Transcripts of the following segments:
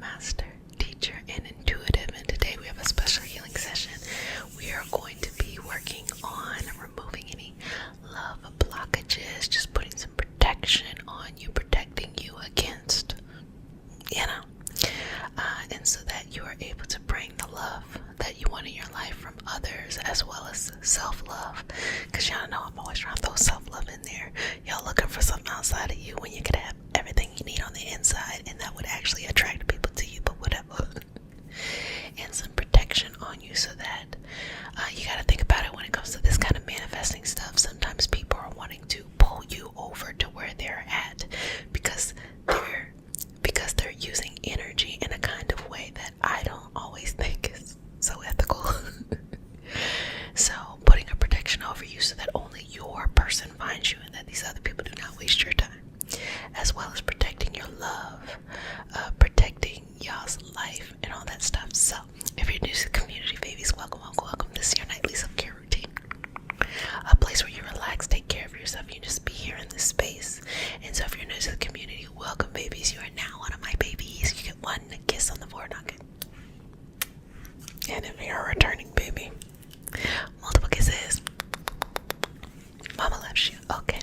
master, teacher, and intuitive, and today we have a special healing session. We are going to be working on removing any love blockages, just putting some protection on you, protecting you against, and so that you are able to bring the love that you want in your life from others, as well as self-love, because y'all know I'm always trying to throw self-love in there. Y'all looking for something outside of you when you could have everything you need on the inside, and that would actually attract people to you, but whatever. And some protection on you, so that you got to think about it when it comes to this kind of manifesting stuff. Sometimes people are wanting to pull you over to where they're at because they're using energy in a kind of way that I don't always think is so ethical. So putting a protection over you so that only your person finds you and that these other people do not waste your time, as well as protecting your love, protecting y'all's life and all that stuff. So if you're new to the community, babies, welcome. This is your nightly self-care routine, a place where you relax, take care of yourself, you just be here in this space. And so if you're new to the community, welcome, babies. You are now one of my babies. You get one kiss on the forehead. And if you're a returning baby, multiple kisses. Mama loves you. Okay,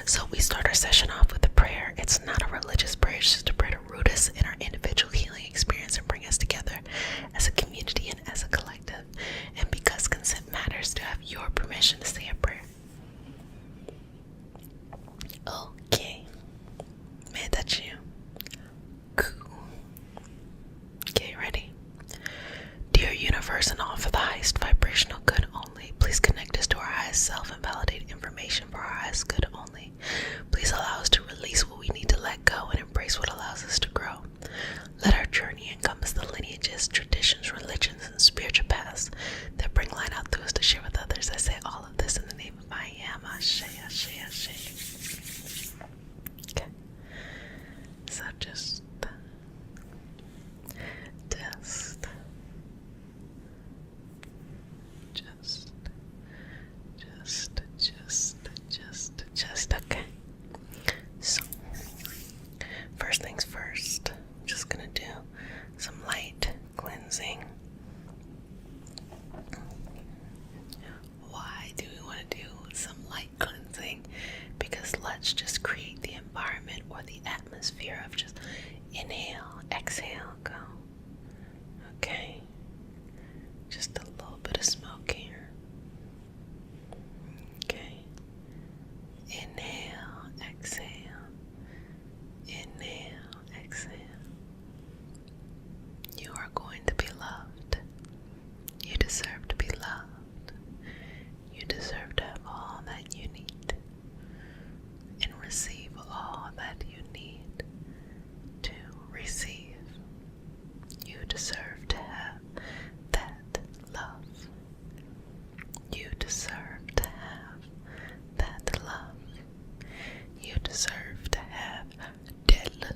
so we start our session off with a prayer. It's not a religious prayer, it's just a prayer to root us in our individual healing experience and bring us together as a community and as a collective. And because consent matters, to have your permission to say a prayer. Okay, man, that's you. Cool. Okay, ready? Dear universe, and all for the highest vibrational good only, please connect us to our highest self and validate information for our highest good only. Please allow us to release what we need to let go and embrace what allows us to grow. Let our journey encompass the lineages, traditions, religions, and spiritual paths that bring light out through us to share with others. I say all of this in the name of I am. Ashe, ashe, ashe. Okay. So just okay. So first things first, I'm just gonna do some light cleansing. Why do we want to do some light cleansing? Because let's just create the environment or the atmosphere of just inhale, exhale, go. Okay, just a little bit of smoke here. Okay, inhale, exhale, inhale, exhale. You are going to be loved. You deserve to be loved. You deserve to have all that you need and receive all that you need to receive. You deserve to have that love. You deserve to have that love. You deserve to have that love.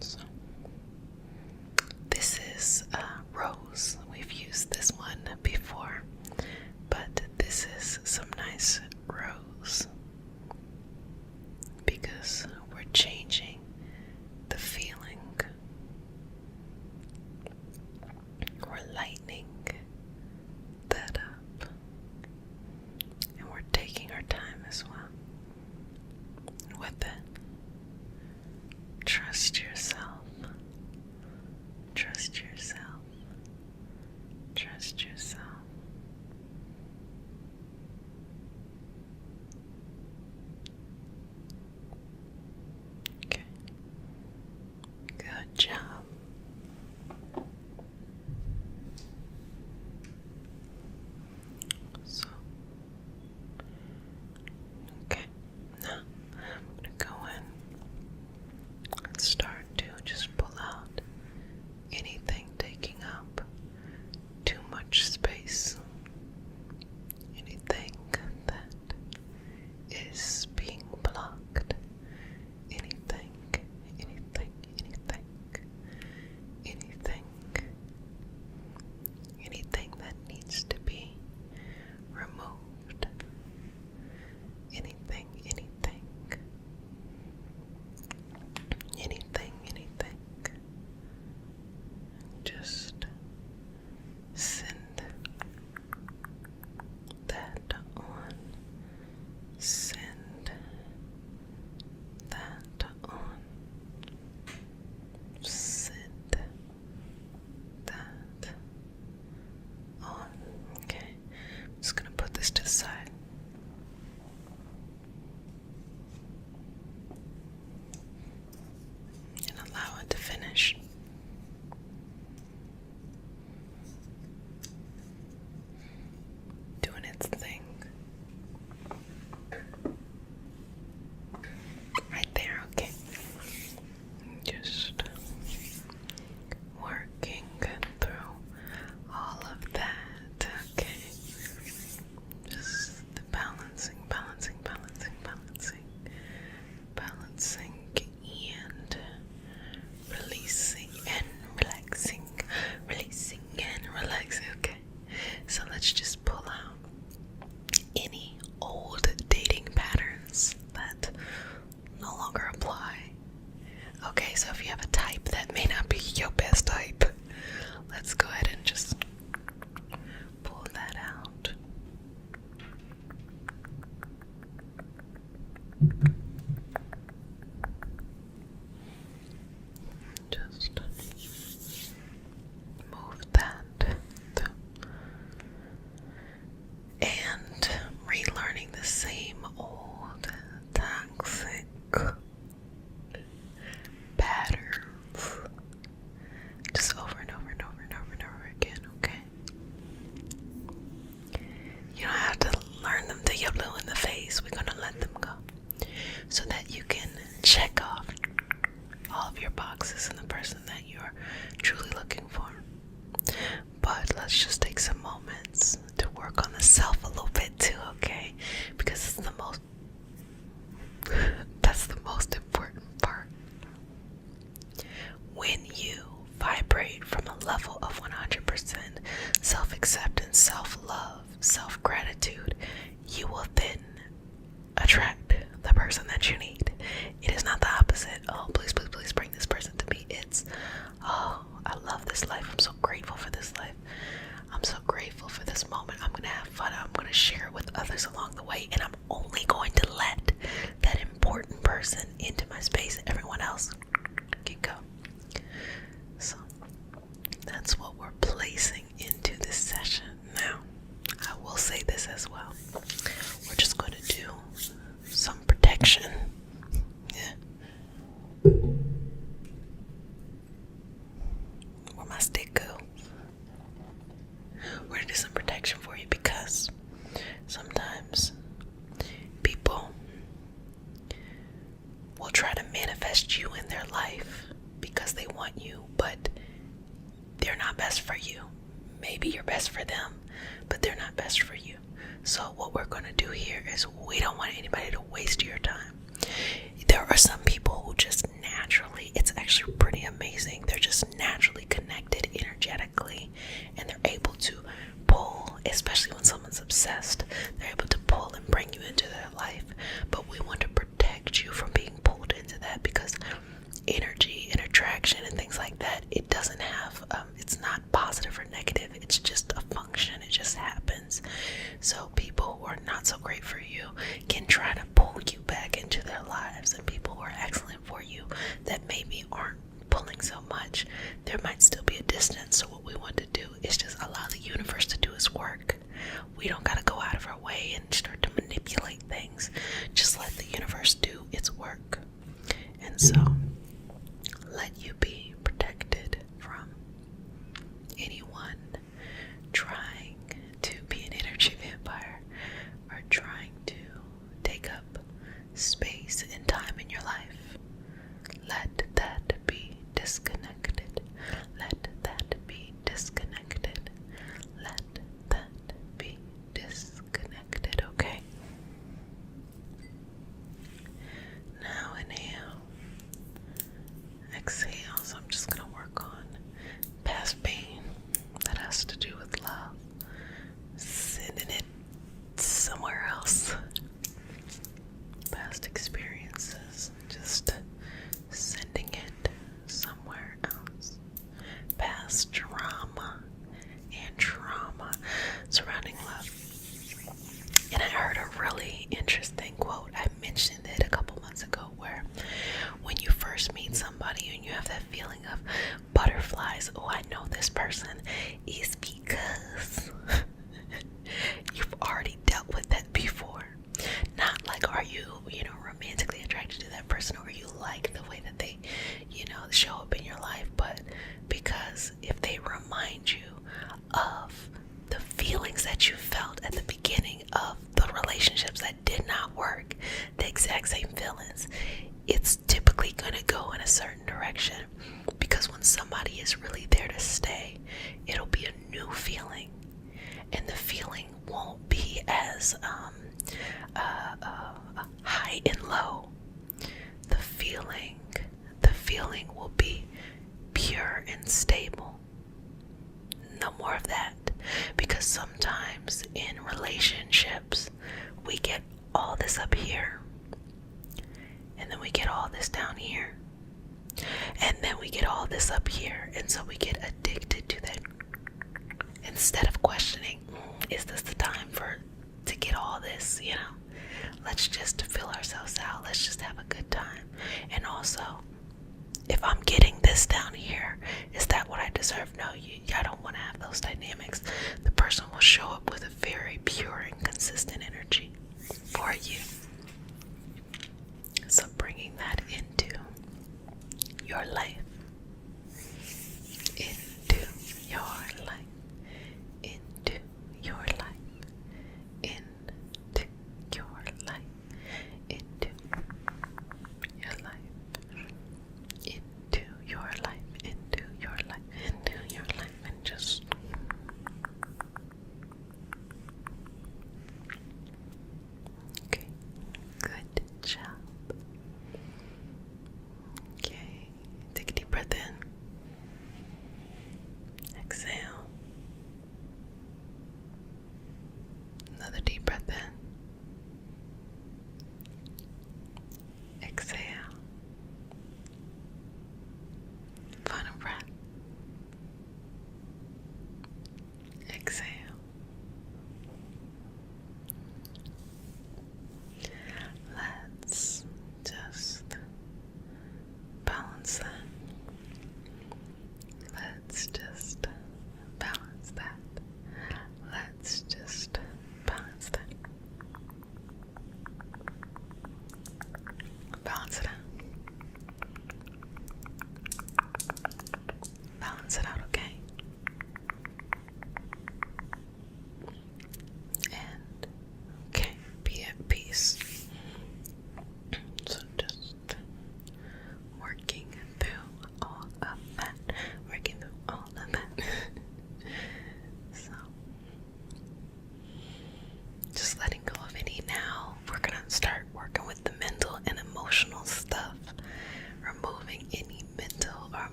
So, this is rose. We've used this one before, but this is some nice rose because we're changing the feeling. We're lightening that up, and we're taking our time as well with it. Trust yourself. Trust yourself. Trust yourself. Okay. Good job. So, okay, now I'm going to go in and start person that you need. It is not the opposite. Oh, please, please, please bring this person to me. It's, oh, I love this life. I'm so grateful for this life. I'm so grateful for this moment. I'm going to have fun. I'm going to share it with others along the way. And I'm only going to let that important person into my space. Everyone else can go. So that's what we're placing into this session. Now, I will say this as well. We're just going to do some protection. Yeah. Where my stick go? We're going to do some protection for you because sometimes people will try to manifest you in their life because they want you, but they're not best for you. Maybe you're best for them, but they're not best for you. So what we're going to do here is we don't want anybody to waste your time. There are some people who just naturally, it's actually pretty amazing, they're just naturally connected energetically, and they're able to pull, especially when someone's obsessed, they're able to pull and bring you into their life. But we want to protect you from being pulled into that, because energy and attraction and things like that, it doesn't have, it's not positive or negative, it's just a function, it just happens. So people who are not so great for you can try to pull you back into their lives, and people who are excellent for you that maybe aren't pulling so much, there might still be a distance. So what we want to do is just allow the universe to do its work. We don't got to go out of our way and start to manipulate things. Just let the universe do its work. And so let you be protected from anyone trying to be an energy vampire or trying to take up space and time in your life. Let that be disconnected. Let that be disconnected. Let that be disconnected, okay? Now inhale. Exhale. So I'm just going to work on past pain that has to do with love. Sending it somewhere else. Past experiences. Just sending it somewhere else. Past drama and trauma surrounding love. And I heard a really interesting quote. I mentioned it a couple months ago, where when you first meet somebody and you have that feeling of butterflies, oh, I know this person, is because you've already dealt with that before. Not like, are you, romantically attracted to that person, or you like the way that they, show up in your life, but because if they remind you of the feelings that you felt at the beginning of the relationships that did not work, the exact same feelings, it's typically going to go in a certain direction. Because when somebody is really there to stay, it'll be a new feeling, and the feeling won't be as high and low. The feeling will be pure and stable. No more of that. Because sometimes in relationships, we get all this up here, and then we get all this down here, and then we get all this up here, and so we get addicted to that. Instead of questioning, is this the time to get all this, let's just fill ourselves out, let's just have a good time. And also, if I'm getting this down here, is that what I deserve? No, I don't want to have those dynamics. The person will show up with a very pure and consistent energy for you. So bringing that into your life, into your life, into your life, into your life, into your life, into your life, into your life, into your life, and just okay, good job. Okay, take a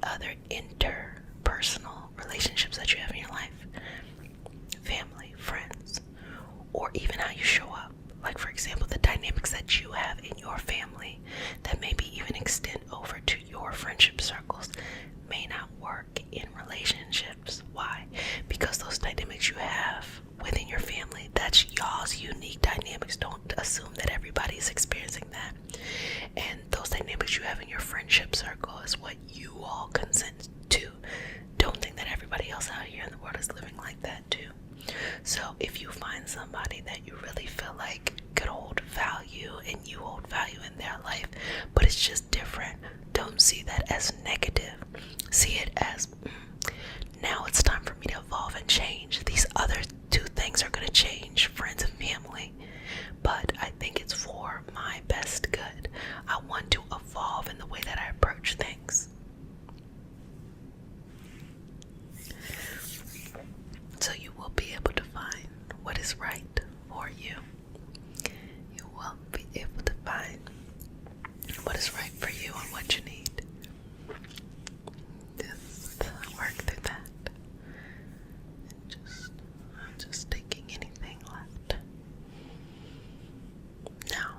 other interpersonal relationships that you have in your life, family, friends, or even how you show up. Like, for example, the dynamics that you have in your family that maybe even extend over to your friendship circles may not work in relationships. Why? Because those dynamics you have within your family, that's y'all's unique dynamics. Don't assume that everybody's experiencing that. And those dynamics you have in your friendship circle is what you all consent to. Don't think that everybody else out here in the world is living like that too. So if you find somebody that you really feel like could hold value and you hold value in their life, but it's just different, don't see that as negative. See it as, now it's time for me to evolve and change. These other two things are going to change, friends and family, but I think it's for my best good. I want to evolve in the way that I approach things. So you will be able to find what is right for you. You will be able to find what is right for you and what you need. Just work through that. And I'm just taking anything left. Now,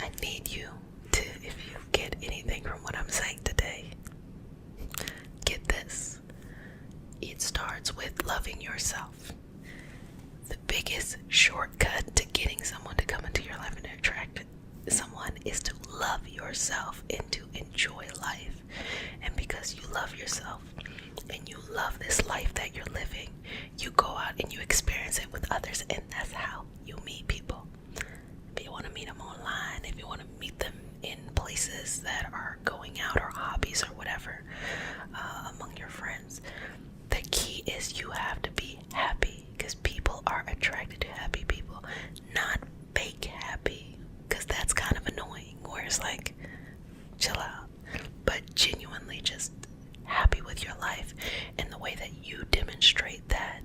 I need you to, if you get anything from what I'm saying today, get this. It starts with loving yourself. The biggest shortcut to getting someone to come into your life and to attract someone is to love yourself and to enjoy life. And because you love yourself and you love this life that you're living, you go out and you experience it with others, and that's how you meet people. If you want to meet them online, if you want to meet them in places that are going out or hobbies or whatever, among your friends, the key is you have to be happy, because people are attracted to happy people, not fake happy, because that's kind of annoying, where it's like, chill out, but genuinely just happy with your life. And the way that you demonstrate that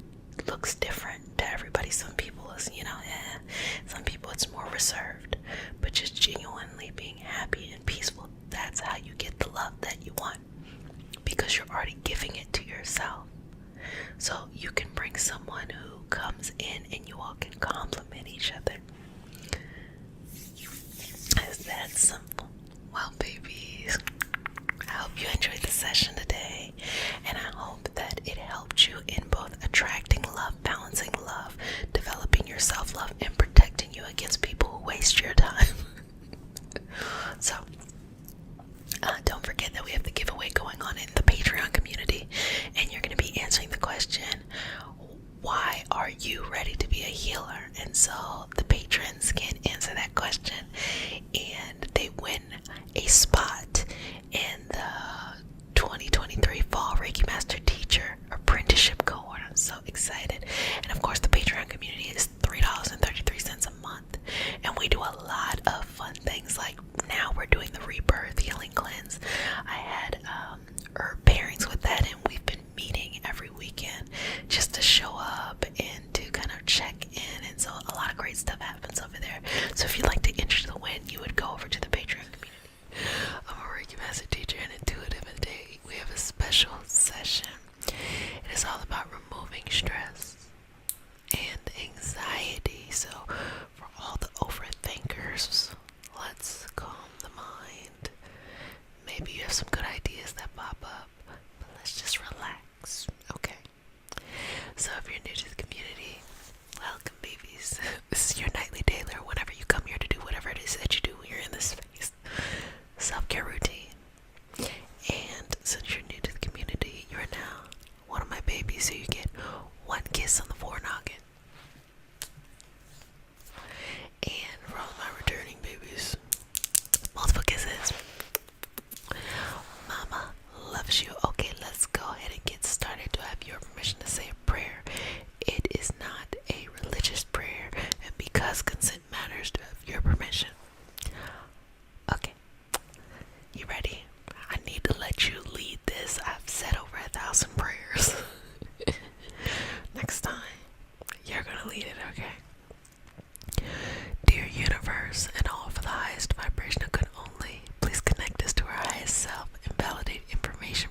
looks different to everybody. Some people is, some people it's more reserved, but just genuinely being happy and peaceful, that's how you get the love that you want, because you're already giving it to yourself. So you can bring someone who comes in and you all can compliment each other. It's that simple. Well, babies, I hope you enjoyed the session today, and I hope that it helped you in both attracting love, balancing love, developing your self-love, and protecting you against people who waste your time. So, don't forget that we have the giveaway going on in the Patreon community, and you're going to be answering the question, why are you ready to be a healer? And so the patrons can answer that question, and they win a spot in the 2023 Fall Reiki Master Teacher Apprenticeship Cohort. I'm so excited. And of course, the Patreon community is $3.33 a month, and we do a lot of fun things. Like now we're doing the Rebirth Healing Cleanse. I had herb pairings with that, and we've been meeting every weekend just to show up and to kind of check in, and so a lot of great stuff happens over there. So if you'd like to enter the win, you would go over to the Patreon community. I'm a Reiki Master Teacher and Intuitive, and today we have a special session. It is all about removing stress and anxiety. So for all the overthinkers, let's calm the mind. Maybe you have some good ideas that pop up, but let's just relax, okay? So if you're new to the community, welcome, babies. This is your nightly daily, or whenever you come here to do whatever it is that you do when you're in this space, self-care routine. And since you're new to the community, you're now one of my babies, so you get one kiss on the forenoggin. And for all my returning babies, multiple kisses. Mama loves you. Okay, let's go ahead and get started. Do I have your permission to say a prayer? It is not a religious prayer, and because consent matters, do I have your permission? Okay, you ready? I need to let you lead this. I've said over 1,000 prayers. Next time, you're gonna lead it, okay? Dear universe, and all for the highest vibration of good only, please connect us to our highest self and validate information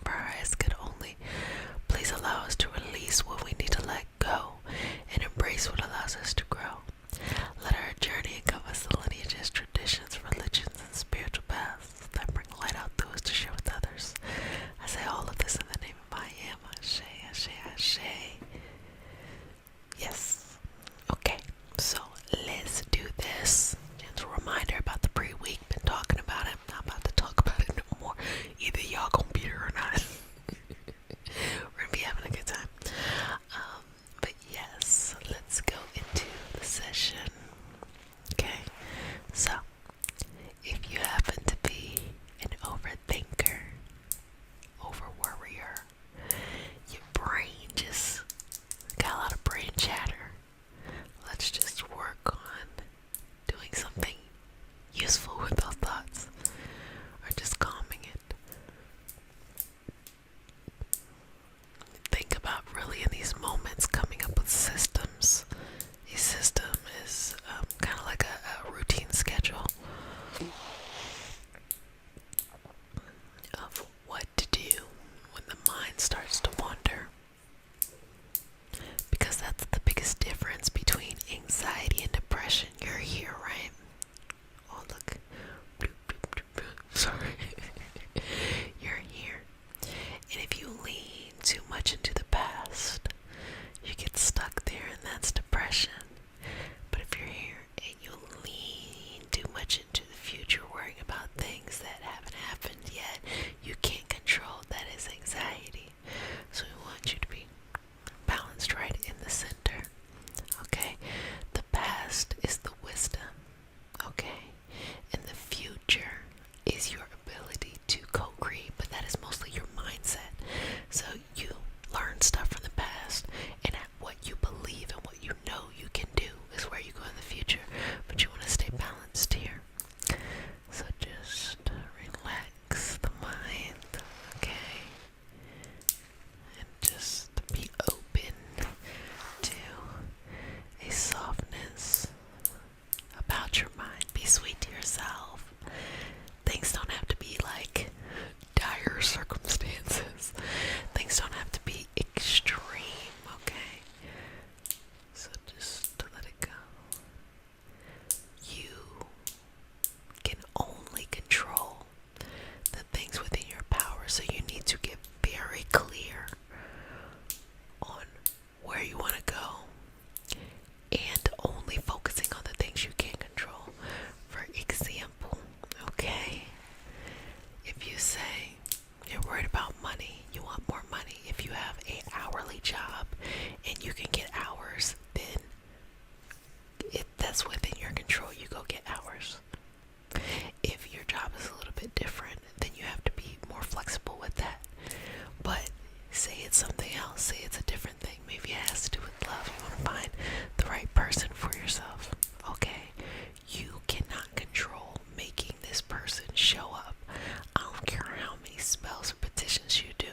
emails or petitions you do.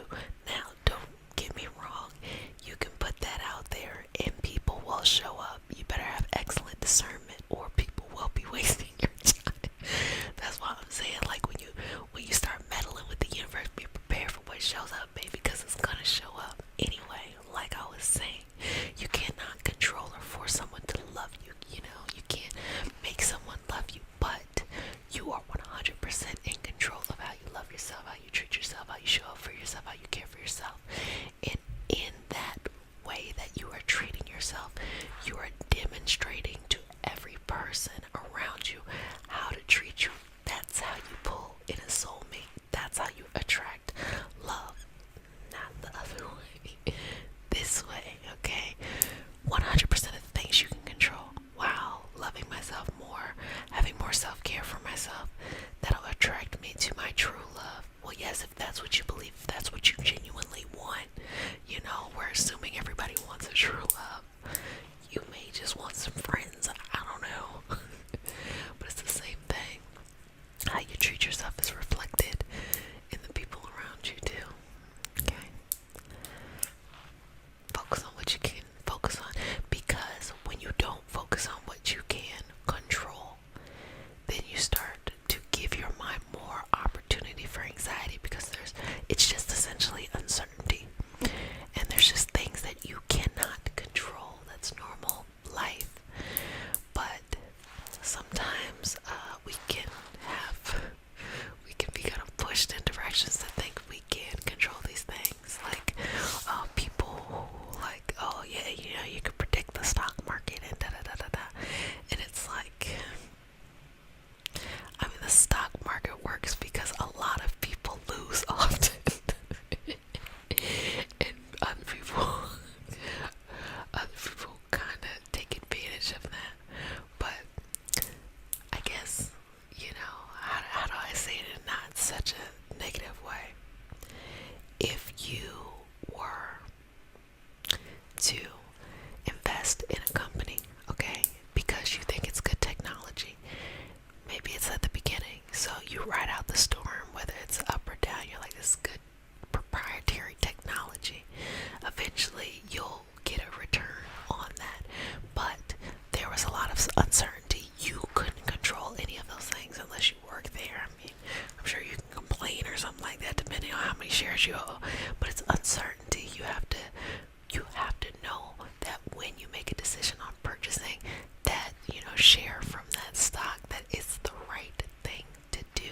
Now, don't get me wrong. You can put that out there and people will show up. You better have excellent discernment or people will be wasting your time. That's why I'm saying, like, when you start meddling with the universe, be prepared for what shows up, baby, because it's gonna show up anyway. Like I was saying, you cannot control or force someone to love you. You know, you can't make someone love you, but you are 100% in control of how you love yourself, how you treat yourself, how you show up for yourself, how you care for yourself. And in that way that you are treating yourself, you are demonstrating to every person around you how to treat you. That's how you pull in a soulmate. That's how you attract love, not the other way. This way, okay? 100% of the things you can control. Wow, loving myself more, having more self-care for myself, that'll attract me to my true love. Well, yes, if that's what you believe, if that's what you genuinely want, you know, we're assuming everybody wants a true love. You may just want some friends, I don't know. But it's the same thing. How you treat yourself is reflected in the people around you too. Okay? Focus on what you can focus on, because when you don't focus on what you can control, then you start to give your mind more opportunity for anxiety, because it's just essentially uncertainty, and there's just things that you cannot control. That's normal life, but sometimes we can be kind of pushed in directions to think we can control these things, like people who, like, oh yeah, you know, you can predict the stock market and da da da da da, and it's like, I mean, the stock market works because a lot of people lose often. And other people kind of take advantage of that. But I guess, you know, how do I say it in not such a negative way? If you were to invest in a company, okay, because you think it's good technology, maybe it's at the beginning, so you ride out the storm, whether it's up or down, you're like, this is good proprietary technology. Eventually you'll get a return on that, but there was a lot of uncertainty. You couldn't control any of those things unless you work there. I mean, I'm sure you can complain or something like that depending on how many shares you own, but it's uncertainty. You have to know that when you make a decision on purchasing that, you know, share from that stock, that it's the right thing to do.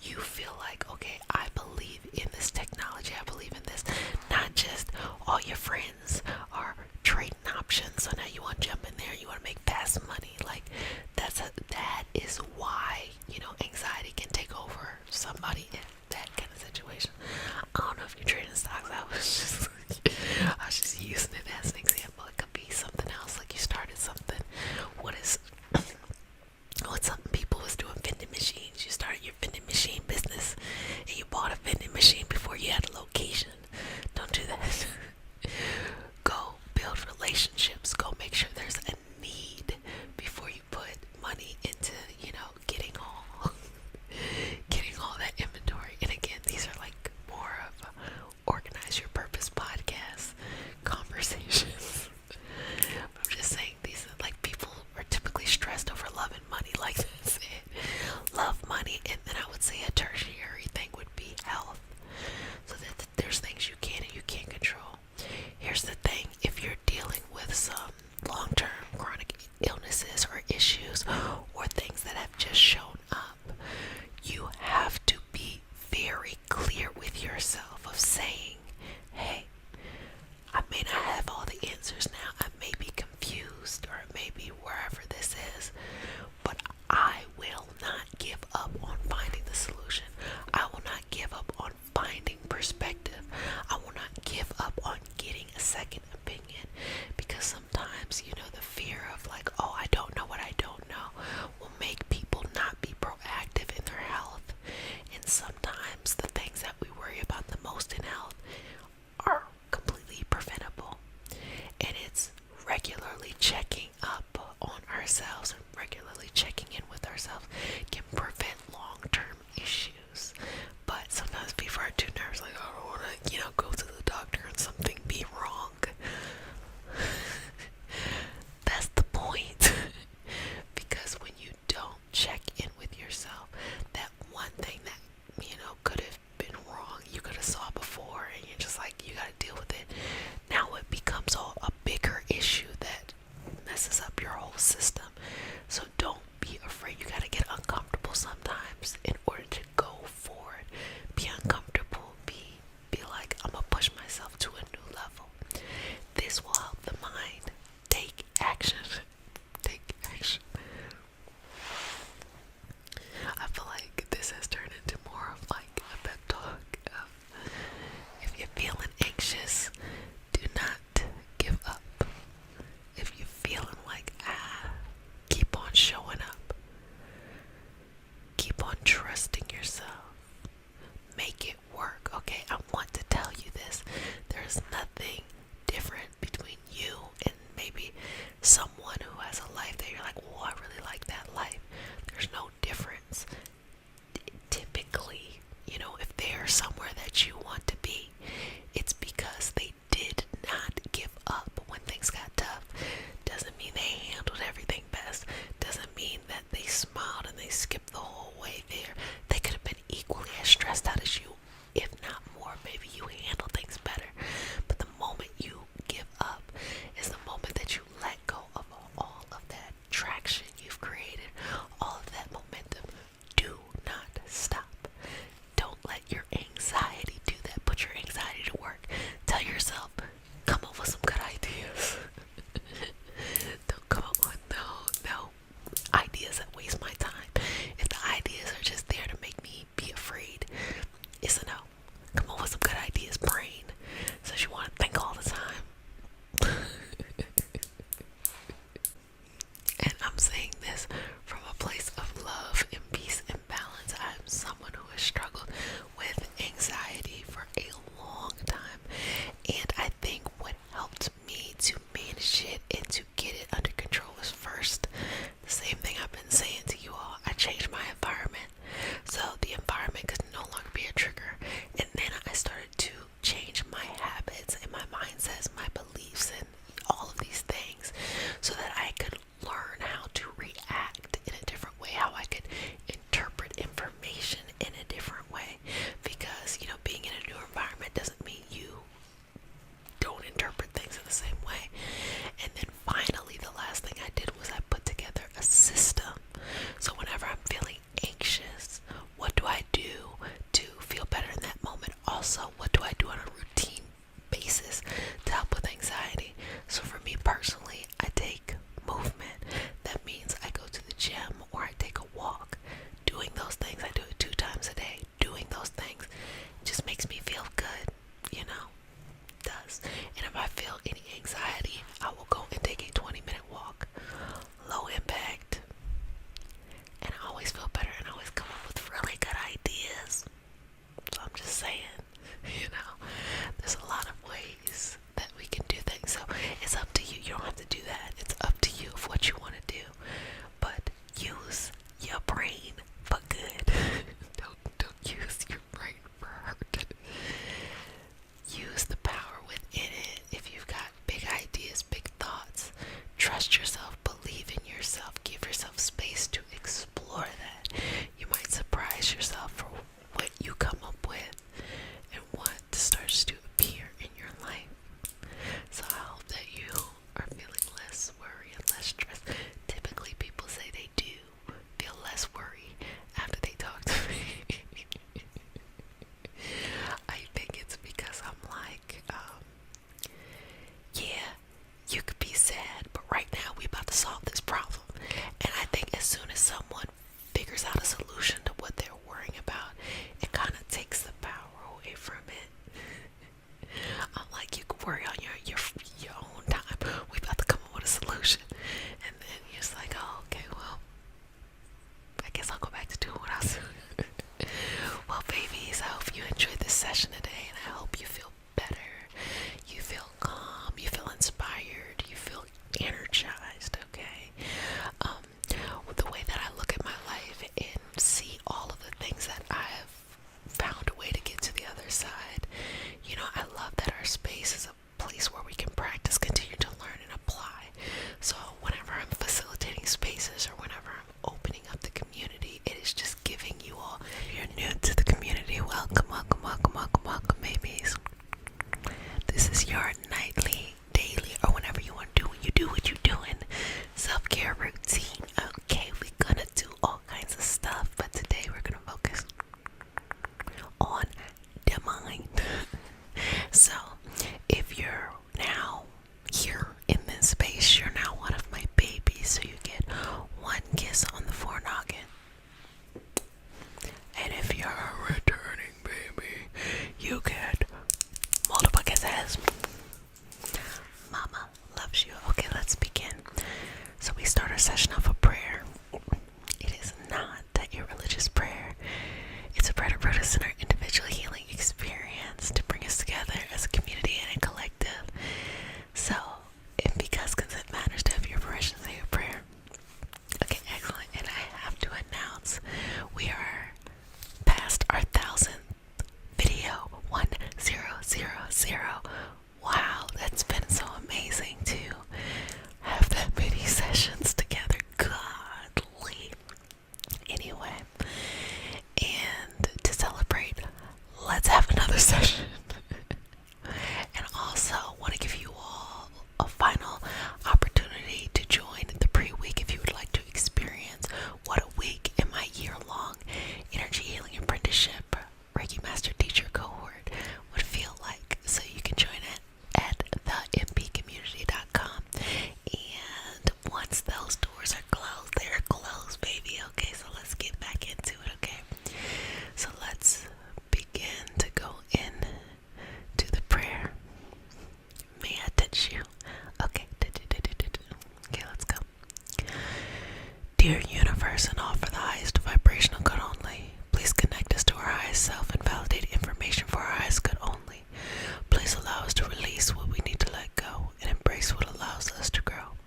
You feel like, okay, I believe in this technology, I believe in this. Not just all your friends are trading options, so now you want to jump in there, you want to make fast money. Like, that is why, you know, anxiety can take over somebody in that kind of situation. I don't know if you're trading stocks. I was nerves. Like, I don't want to, go to the doctor and something be wrong. That's the point. Because when you don't check in with yourself, that one thing that, could have been wrong, you could have saw before, and you're just like, you got to deal with it. Now it becomes a bigger issue that messes up your whole system. So don't be afraid. You got to get uncomfortable sometimes in order to go forward. Be uncomfortable. Be like, I'm gonna push myself to a new level. This will help the mind take action. Take action. I feel like this has turned into more of like a pep talk. If you're feeling anxious, do not give up. If you're feeling like, keep on showing up. Keep on trusting yourself. Make it work, okay? I want to tell you this. There's nothing different between you and maybe someone who has a life that you're like, well, I really like that life. There's no difference. Typically, if they're somewhere that you want to be, it's because they did not give up when things got tough. Doesn't mean they handled everything best. Doesn't mean that they smiled and they skipped the whole way there. They could have been equally as stressed out as you, if not more. Maybe you handle things better. But the moment you give up is the moment that you let go of all of that traction you've created, all of that momentum. Do not stop. Don't let your anxiety do that. Put your anxiety to work. Tell yourself, come up with some good ideas. Don't come up with no ideas that waste my time. If the ideas are just there to make me be afraid, it's a no. Come up with some good ideas, brain. Says you want to think all the time. And I'm saying this from a place of love and peace and balance. I'm someone who has struggled with anxiety for a long time. And I think what helped me to manage it and to get it under control was first, the same thing I've been saying to you all. I changed my environment. So the environment could no longer be a trigger. And then I started to change my habits and my mindsets, my beliefs, and all of these things so that I could learn how to react in a different way, how I could interpret information in a different way. Because, being in a new environment doesn't mean you don't interpret things in the same way. And then finally, the last thing I did was I put together a system. So whenever I'm feeling anxious, what do I do to feel better in that moment? Also, what do I do on a routine basis to help with anxiety? So for me personally, I take movement. That means I go to the gym or I take a walk. Doing those things, I do it 2 times a day. Doing those things just makes me feel good, does. And if I feel any anxiety, I will go and take a 20-minute walk. Low impact. And I always feel better and I always come up with really good ideas. So I'm just saying, Dear universe and all for the highest vibrational good only, please connect us to our highest self and validate information for our highest good only. Please allow us to release what we need to let go and embrace what allows us to grow.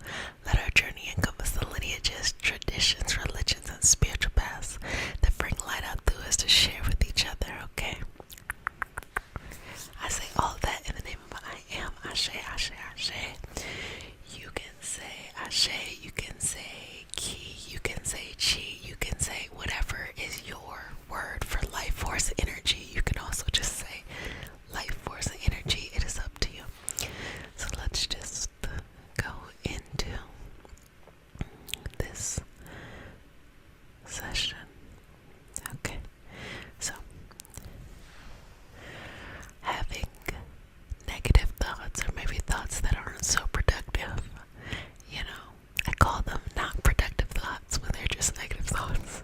Let our journey encompass the lineages, traditions, religions, and spiritual paths that bring light out through us to share with each other, okay? I say all of that in the name of I am. Ashe, Ashe, Ashe. You can say Ashe, you can say Ki, you can say Chi, you can say whatever is your word for life force energy. You can also just say life force energy. It is up to you. So let's just go into this session. Okay, so having negative thoughts, or maybe thoughts that aren't so productive, I call them not productive thoughts when they're just negative thoughts.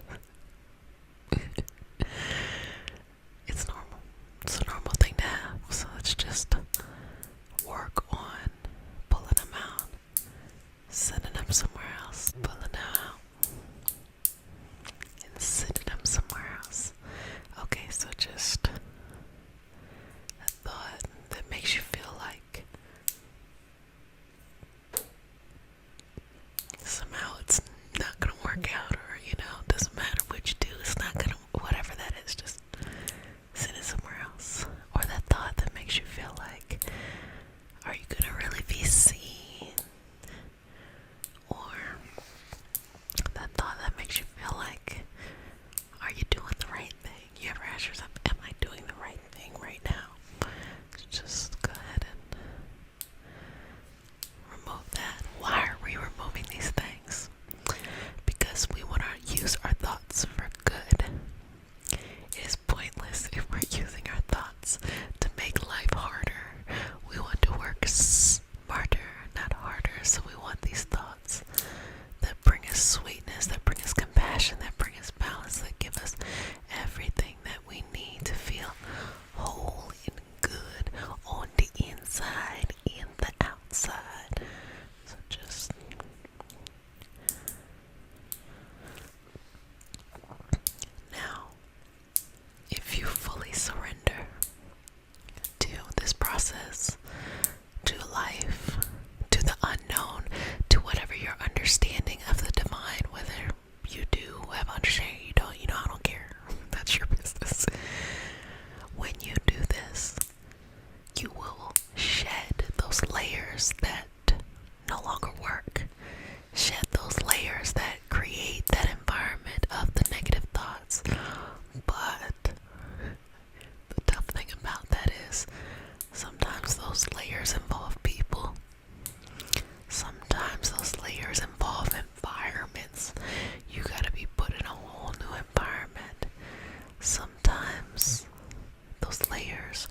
It's normal. It's a normal thing to have. So let's just work on pulling them out, sending them somewhere else, pulling them out, and sending them somewhere else. Okay, so just a thought that makes you feel like somehow it's not gonna work out, or doesn't matter what you do, it's not gonna, whatever that is, just send it somewhere else. Or that thought that makes you feel like, are you gonna really be seen? Or that thought that makes you feel like, are you doing the right thing? You ever ask yourself, am I doing the right thing right now? Just go ahead and remove that. Why are we removing these things? Because we want to use our thoughts for good. It is pointless if we're using our thoughts to make life harder. We want to work smarter, not harder. So we want these thoughts that bring us sweetness, that bring us compassion, that bring us balance, that give us everything that we need to feel whole and good on the inside and the outside. So just now, if you fully surrender to this process, to life, to the unknown, to whatever your understanding of the divine, whether you do have understanding, you don't, I don't care. That's your business. When you do this, you will shed those layers that no longer work. Shed those layers that create that environment of the negative thoughts. But the tough thing about that is sometimes those layers involve people. Sometimes those layers involve environments. You gotta be put in a whole new environment. Sometimes those layers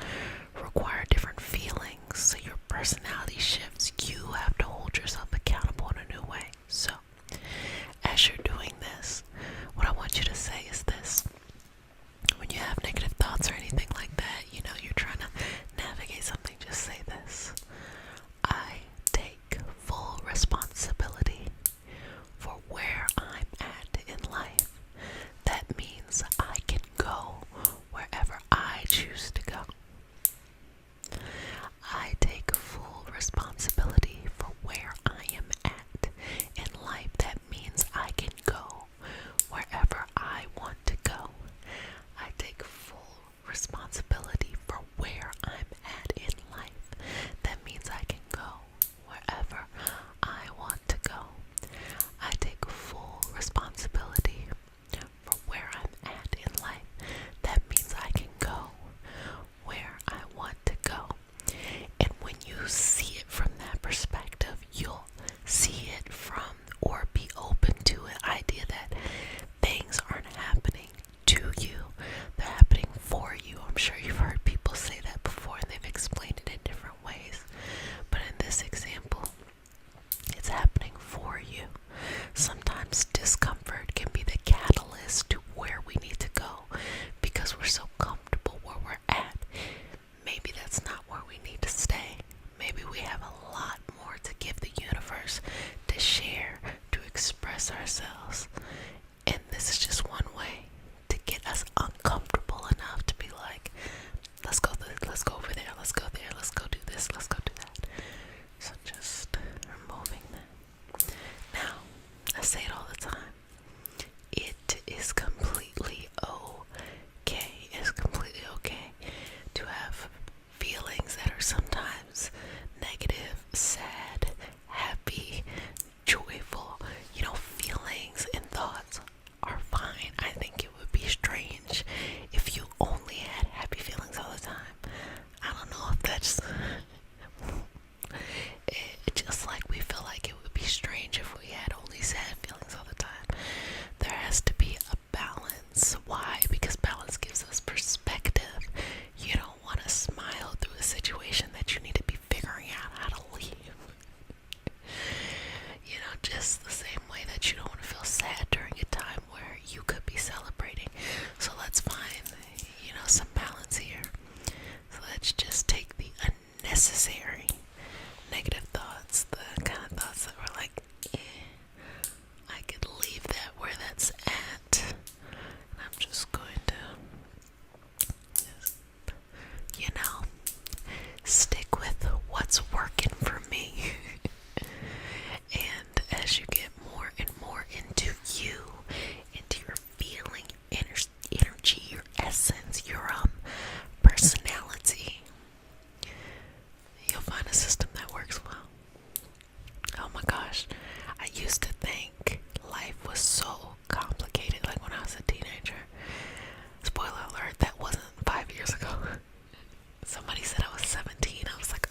require different feelings, so your personality shifts. You have to hold yourself accountable in a new way. So, as you're doing this, what I want you to say is this. When you have negative thoughts or anything like that, you're trying to navigate something, just say this. I take full responsibility for where I'm at in life. That means I can go wherever I choose to go. I take full responsibility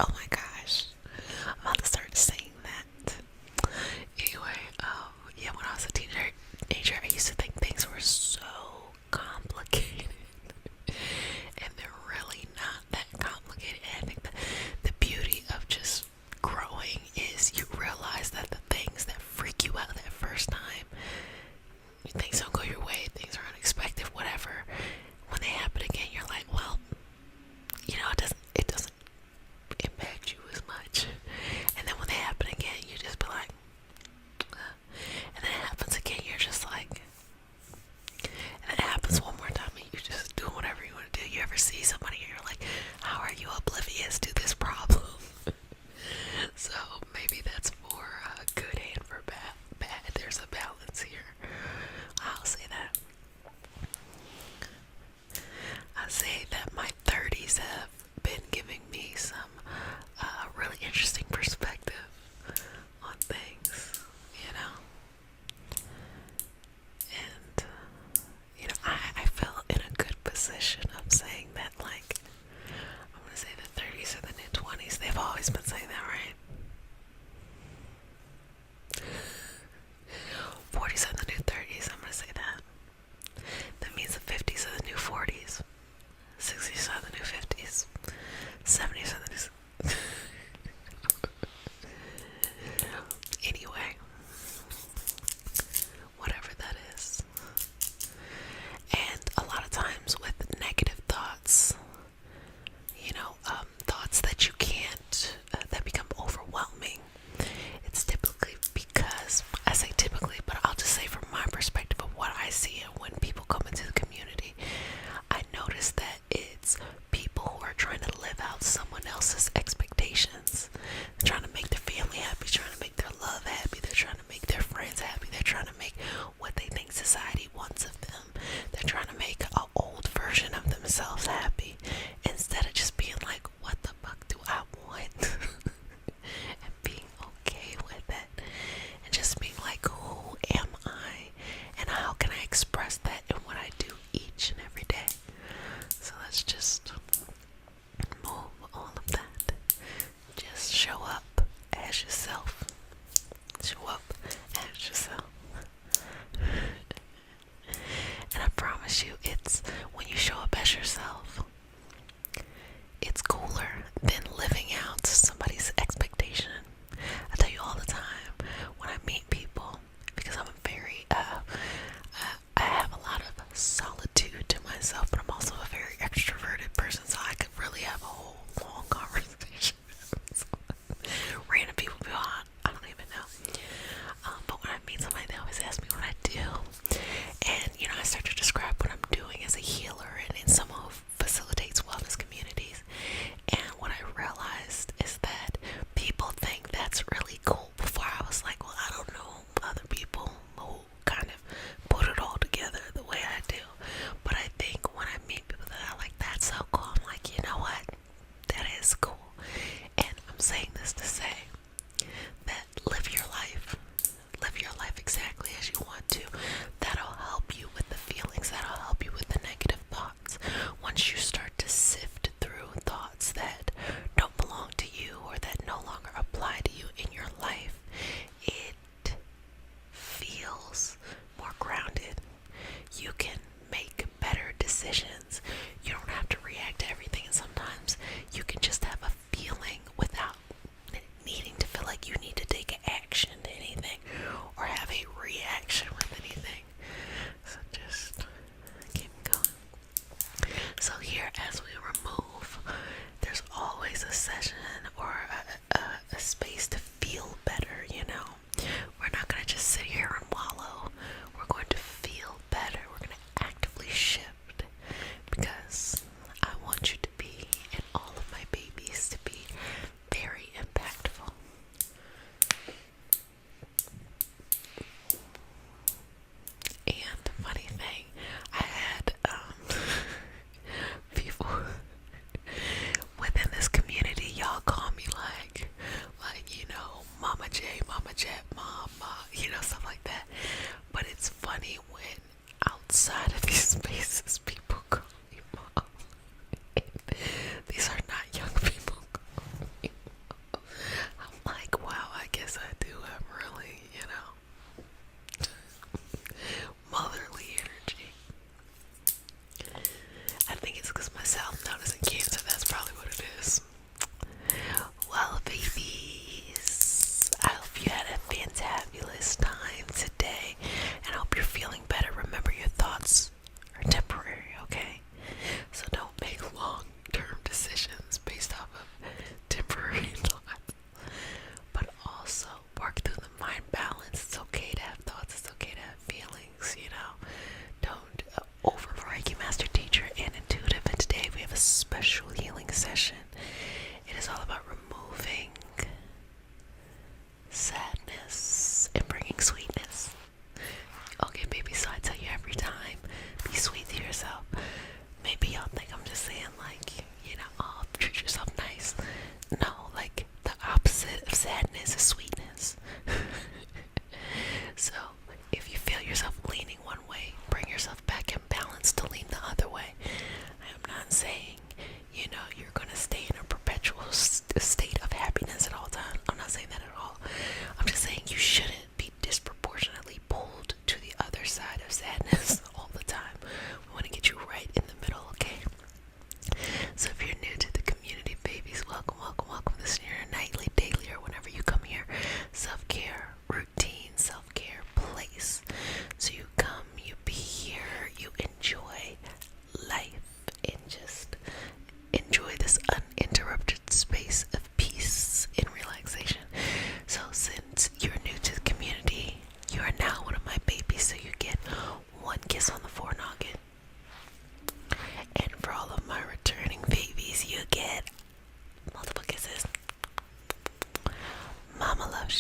Oh my gosh. I'm about to start saying that. Anyway, yeah, when I was a teenager, I used to think things were so complicated. And they're really not that complicated. And I think the beauty of just growing is you realize that the things that freak you out that first time, things don't go your way, things are unexpected, whatever. When they happen again, you're like, well, it doesn't impact you as much. And then when they happen again, you just be like, and then it happens again, you're just like, and then it happens one more time, and you just do whatever you want to do. You ever see somebody and you're like, how are you oblivious to this problem? So maybe that's more good and for bad. There's a balance here. I'll say that. I say that my 30s have been giving me some really interesting perspective on things, you know. And, I feel in a good position of saying that, like, I'm going to say the 30s are the new 20s. They've always been saying that, right? 40s are the new 30s. I'm going to say that. That means the 50s are the new 40s. 60s are the new 50s. 70s are the new... Anyway. Whatever that is. And a lot of times with negative thoughts, thoughts that you can't, that become overwhelming, it's typically because, I say typically, but I'll just say from my perspective of what I see and when people come into the community, I notice that it's people who are trying to live out someone else's expectations. They're trying to make their family happy, trying to make their love happy, they're trying to make their friends happy, they're trying to make what they think society wants of them. They're trying to make an old version of themselves happy instead of just being like, what the fuck do I want? And being okay with it. And just being like, who am I? And how can I express that in what I do each and every day? So let's just move all of that. Just show up as yourself. Show up as yourself. And I promise you, it's when you show up as yourself, it's cooler than living out to somebody's expectation. I tell you all the time when I meet people, because I'm a very, I have a lot of solitude to myself, but I'm also a very extroverted person, so I could really have a whole long conversation. Random people be on, I don't even know. But when I meet somebody, they always ask me what I do. And, I start to describe what I'm doing as a healer and in someone who facilitates wellness communities. And what I realized is that people think that's really cool. Before I was like, well, I don't know other people who kind of put it all together the way I do. But I think when I meet people that are like, that's so cool, I'm like, you know what? That is cool. And I'm saying this to say that live your life. Live your life exactly as you want to. That'll help you with the feelings. That'll help you with the negative thoughts. Once you start to sift through thoughts that don't belong to you or that no longer apply to you in your life, it feels more grounded. You can make better decisions. You don't have to react to everything, and sometimes you can just have a feeling without needing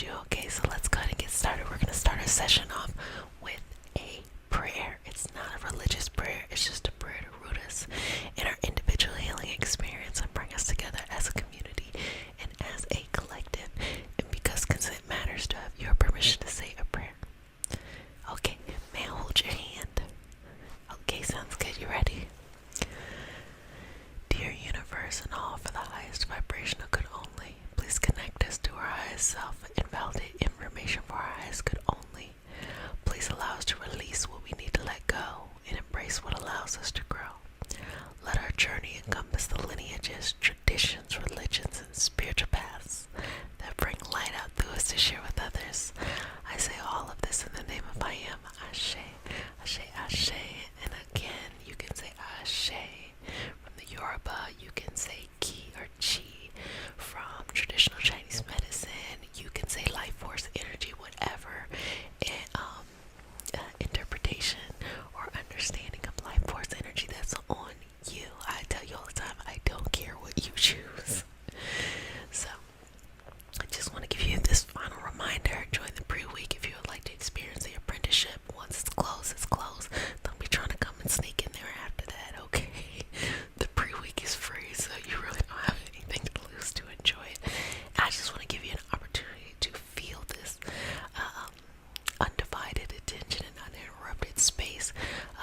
you. Okay, so let's go ahead and get started. We're going to start our session off with a prayer. It's not a religious prayer, it's just a prayer to root us in our individual healing experience and bring us together as a community and as a collective. And because consent matters, to have your permission to say a prayer. Okay, may I hold your hand? Okay, sounds good. You ready? Dear universe and all for the highest vibration of good only, please connect us to our highest self and validate information for our highest good only. Please allow us to release what we need to let go and embrace what allows us to grow. Let our journey encompass the lineages, traditions, religions, and spiritual paths that bring light out through us to share with others. I say all of this in the name of I am, Ashe, Ashe, Ashe. And again, you can say Ashe. From the Yoruba, you can say Ki or Chi. From traditional Chinese medicine, you can say life force, energy, whatever interpretation or understanding of life force energy that's on you. I tell you all the time, I don't care what you choose. So, I just want to give you this final reminder. Join the pre-week if you would like to experience the apprenticeship. Once it's closed, it's closed. Don't be trying to come and sneak in there after that, okay? The pre-week is free, so you really don't have anything to lose to enjoy it. I just want to give you an opportunity to feel this undivided attention and uninterrupted space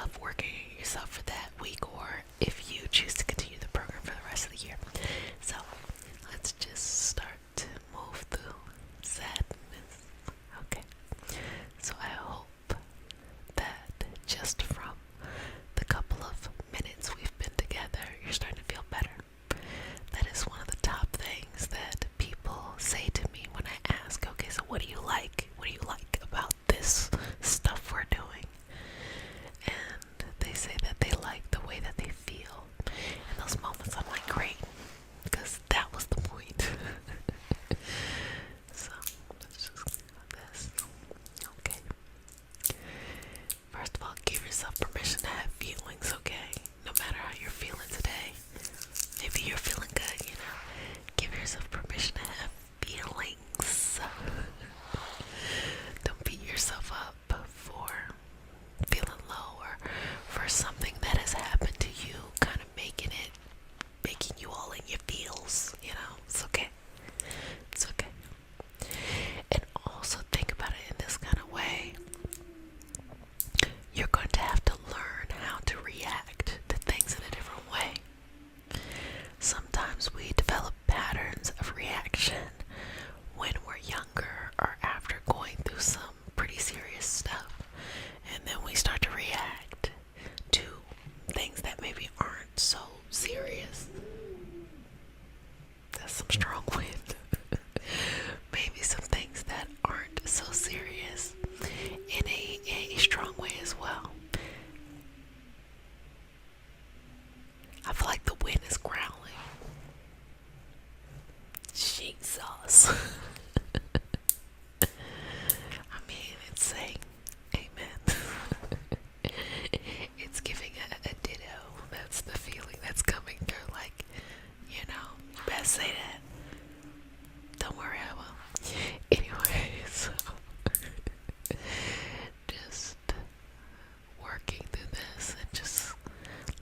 of working on yourself for that week, or if you choose to continue the program for the rest of the year. So let's just start to move through sadness. Okay, so I hope that just from the couple of minutes we've been together, you're starting to feel better. That is one of the top things that people say to me when I ask, okay, so what do you like? What do you like about this stuff we're doing? And they say that they like the way that they feel. In those moments, I'm like, great, because that was the point. So, let's just do this. Okay. First of all, give yourself permission to have feelings, okay? No matter how you're feeling today. Maybe you're feeling good, you know. Give yourself permission to have feelings. Don't beat yourself up for feeling low or for something that has happened to you, kind of making you all in your feels, you know. It's okay. It's okay. And also think about it in this kind of way. You're going to have to learn how to react to things in a different way. Sometimes we develop patterns of reaction when we're younger or after going through some pretty serious stuff. And then we start to react to things that maybe aren't so serious. That's some strong wind. Maybe some things that aren't so serious in a strong way as well. I feel like the wind is growling. Jesus. I mean, it's saying amen. It's giving a ditto. That's the feeling that's coming through. Like, you know, you better say that. Don't worry, I will. Anyway, so just working through this and just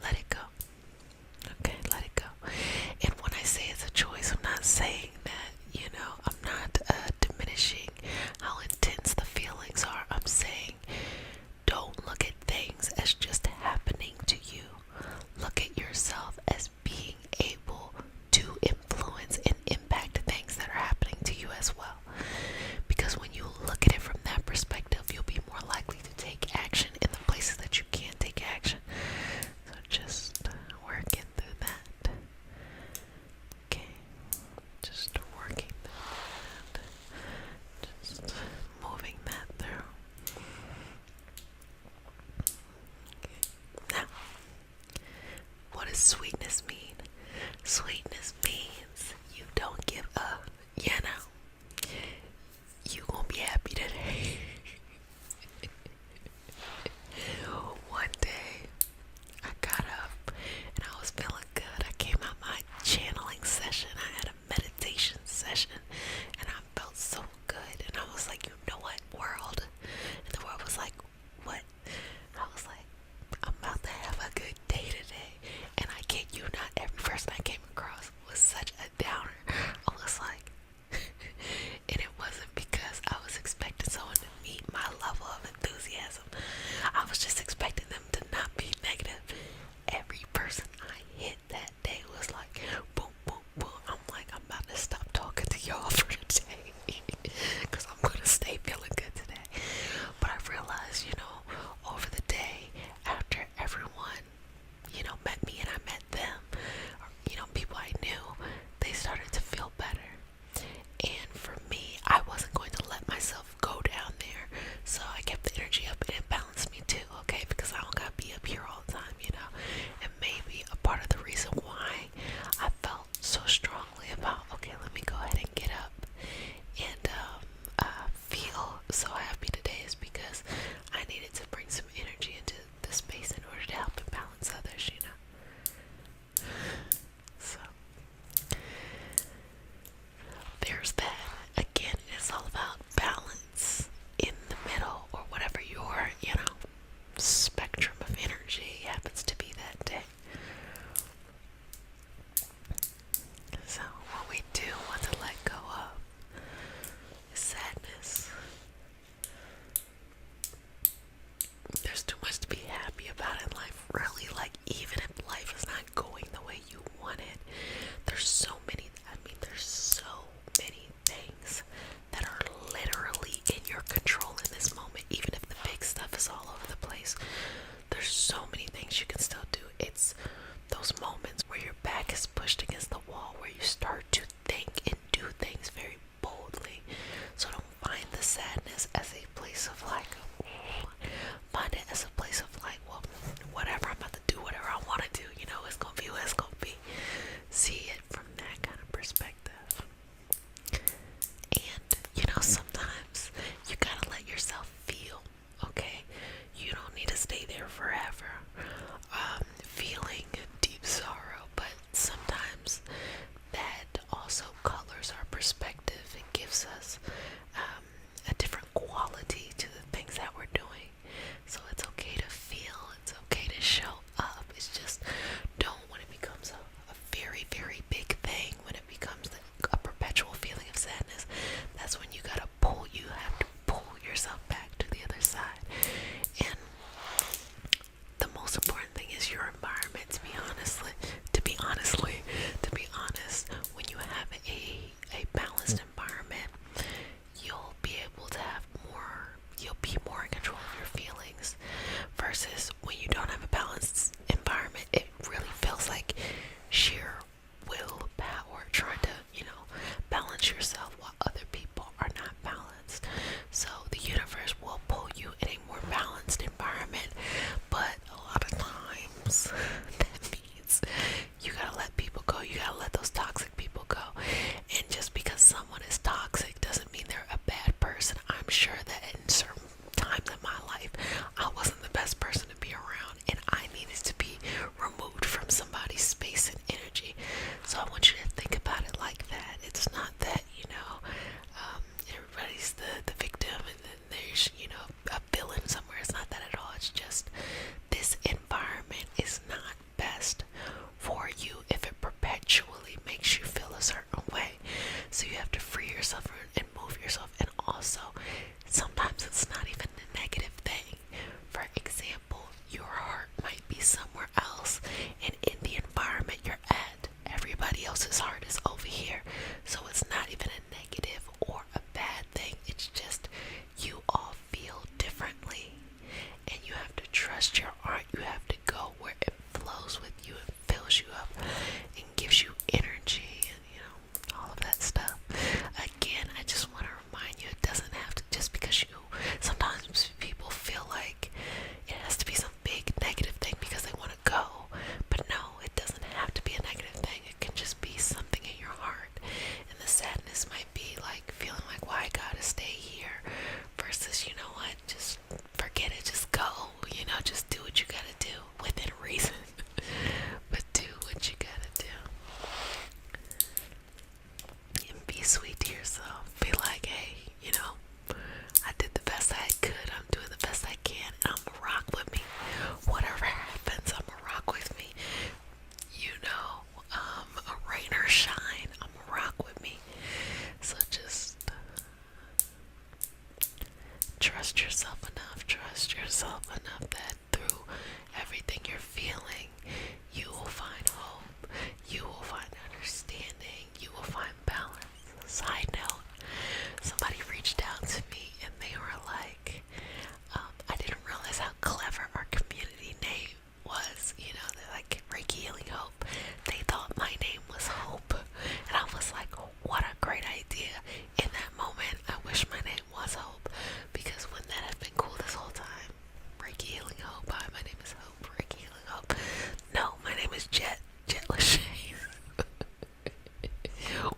let it go. Okay, let it go. And when I say it's a choice, I'm not saying that, you know, I'm not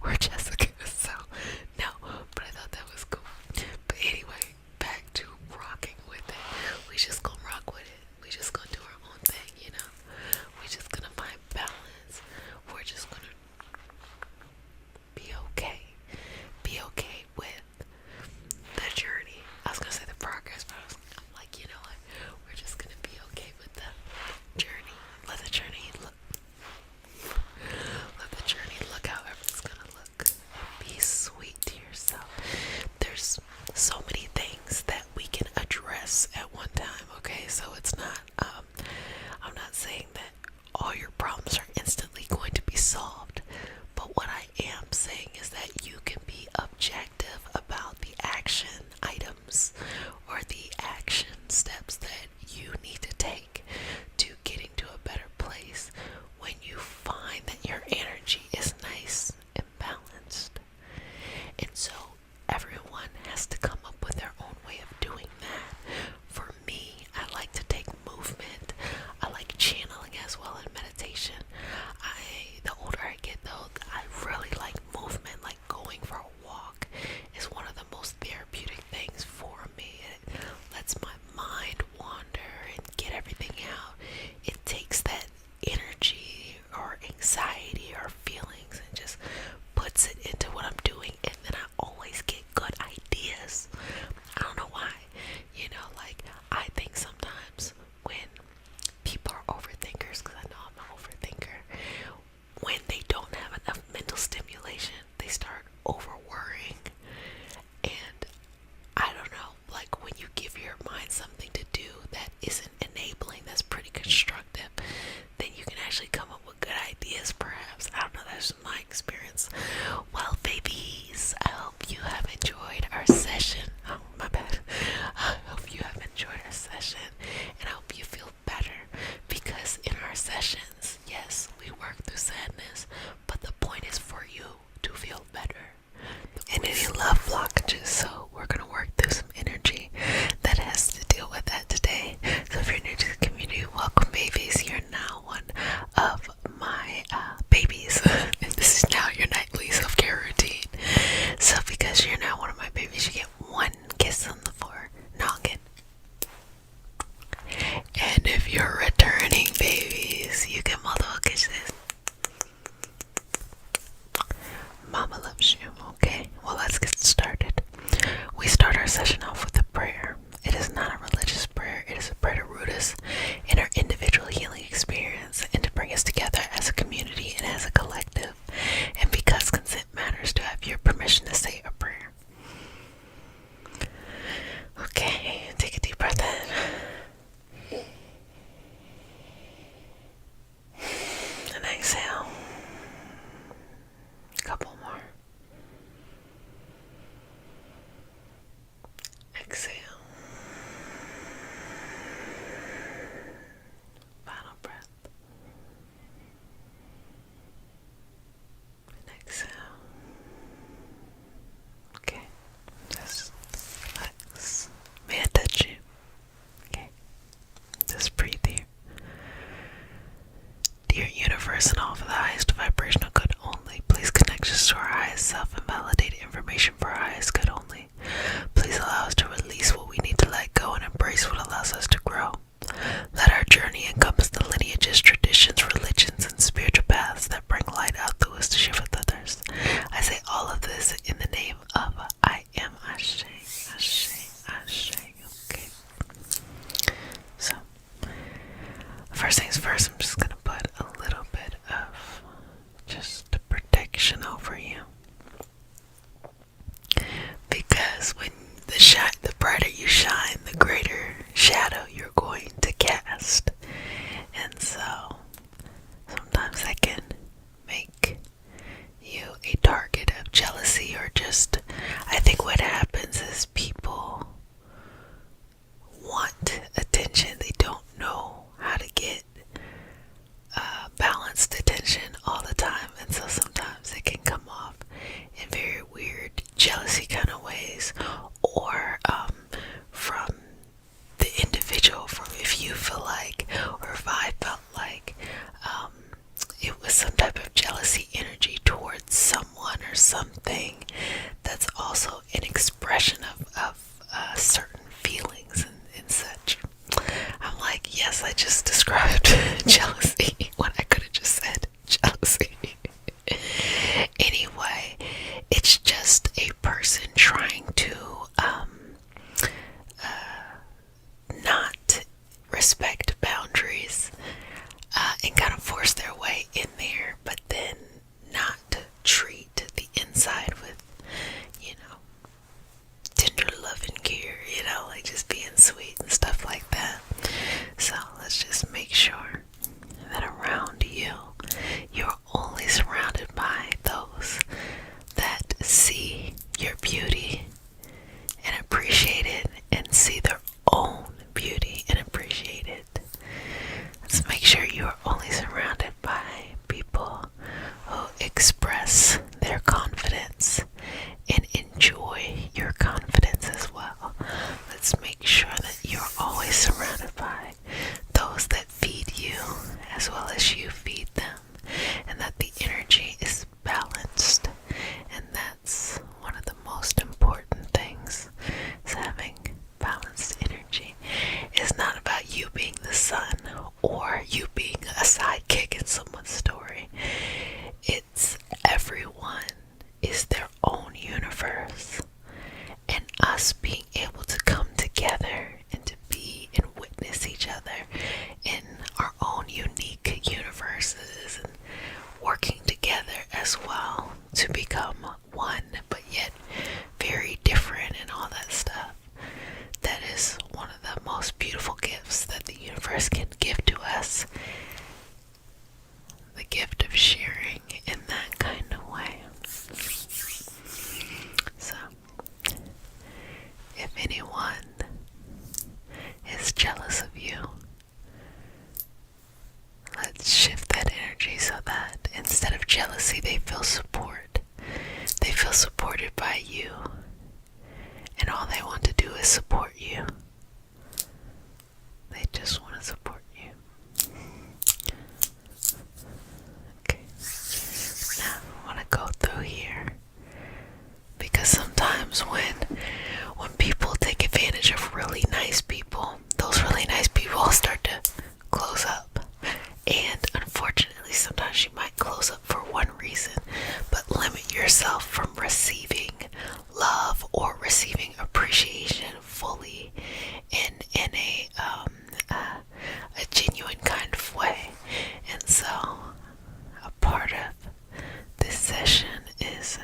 or Jessica. So no, but I thought that was cool. But anyway, back to rocking with it. We just gonna rock with it. We just gonna do our own thing, you know. We just gonna find balance. We're just gonna be okay. Be okay with the journey. I was gonna say the progress, but I'm like, you know what? We're just gonna be okay with the journey. Let the journey look. Let the journey look however it's gonna look. Be sweet to yourself. There's so many things that we can address at one time. Okay, so it's not. I'm not saying that all your problems are instantly going to be solved. But what I am saying is that you can be objective about the action items or the action steps that you need to take to getting to a better place when you find that your energy is nice and balanced. And so everyone has to come up with their own way of doing that. For me, I like to take movement. I like channeling as well and meditation. The older I get though, I really like movement, like going for a walk is one of the most therapeutic things for me. It lets my mind wander and get everything out. It takes that energy or anxiety or feelings and just puts it into what I'm doing, and then I always get good ideas. I don't know why. You know, like I think sometimes when people are overthinkers, because I know I'm an overthinker, when they don't have enough mental stimulation, they start over worrying. And I don't know, like when you give your mind something to do that isn't enabling, that's pretty constructive, then you can actually come up with good ideas perhaps. I don't know, that's my experience. Well, babies, I hope you have enjoyed our session. Oh, my bad. I hope you have enjoyed our session, and I hope you feel better, because in our sessions, yes, we work through sadness, but the point is for you to feel better. And if you love blockages, so we're going to work through some energy that has to deal with that today. So if you're new to the community, welcome, babies. You're now one of my babies. And this is now your nightly self-care routine. So because you're now one of my babies, you get one kiss on the forehead, noggin. And if you're returning babies, you get multiple kisses. Mama loves you, okay? Well, let's get started. We start our session off with a prayer. It is not a religious prayer. It is a prayer to root us in our individual healing experience and to bring us together as a community and as a collective. And because consent matters, to have your permission to say a prayer. Okay, take a deep breath in. And exhale. A couple more. Exhale. Final breath. And exhale. Okay. Just relax. May I touch you? Okay. Just breathe here. Dear universe and all for the highest vibrational good only, please connect us to our highest self and validate information for our highest good only. Please allow us to release what we need to let go and embrace what allows us to grow. Let our journey encompass the lineages, traditions, religions, and spiritual paths that bring light out through us to share with others. I say all of this in the name of I am Ashe, Ashe, Ashe. Okay. So, first things first, I'm just going to put a little bit of just protection over you. Because when the brighter you shine, the greater shadow you're going to cast. And so, sometimes that can make you a target of jealousy, or just, I think what happens is people want attention. They don't know how to get balanced attention all the time, and so sometimes it can come off in very weird jealousy kind of ways, or from the individual, from if you feel like, or if I felt like it was some type of jealousy energy towards someone or something that's also an expression of certain feelings and such. I'm like, yes, I just described jealousy when I could have just said jealousy. Anyway, it's just a person trying to not respect boundaries and kind of force their way in there, but then not treat the inside with, you know, tender love and care, like just being sweet and stuff like that. So let's just make sure that around you, you're only surrounded by those that see your beauty and appreciate it and see their own beauty and appreciate it. Let's make sure you are only surrounded by people who express their confidence and enjoy your confidence as well. Let's make sure that you're always surrounded by those that feed you as well as you feed them, and that the energy is balanced. And that's one of the most important things, is having balanced energy. It's not about you being the sun or you being a sidekick in someone's story. It's everyone is their own universe, and us being able to come together and to be and witness each other in our own unique universes and working together as well to become one, but yet very different and all that stuff. That is one of the most beautiful gifts that the universe can give to us. The gift of sharing in that kind of way. So, if anyone is jealous of you, let's shift that energy so that instead of jealousy, they feel support. They feel supported by you, and all they want to do is support you. They just want to support you. Okay. Now I want to go through here, because sometimes when people take advantage of really nice people, those really nice people start to close up. And unfortunately, sometimes you might close up for one reason, but limit yourself from receiving love or receiving appreciation fully in a genuine kind of way. And so a part of this session is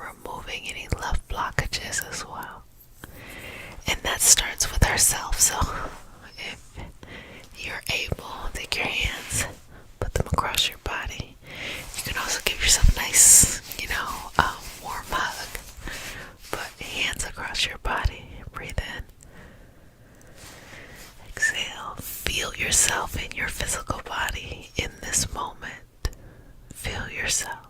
removing any love blockages as well. And that starts with ourselves. So if you're able, take your hands, put them across your body. You can also give yourself a nice, warm hug. Put hands across your body. Breathe in. Exhale. Feel yourself in your physical body in this moment. Feel yourself.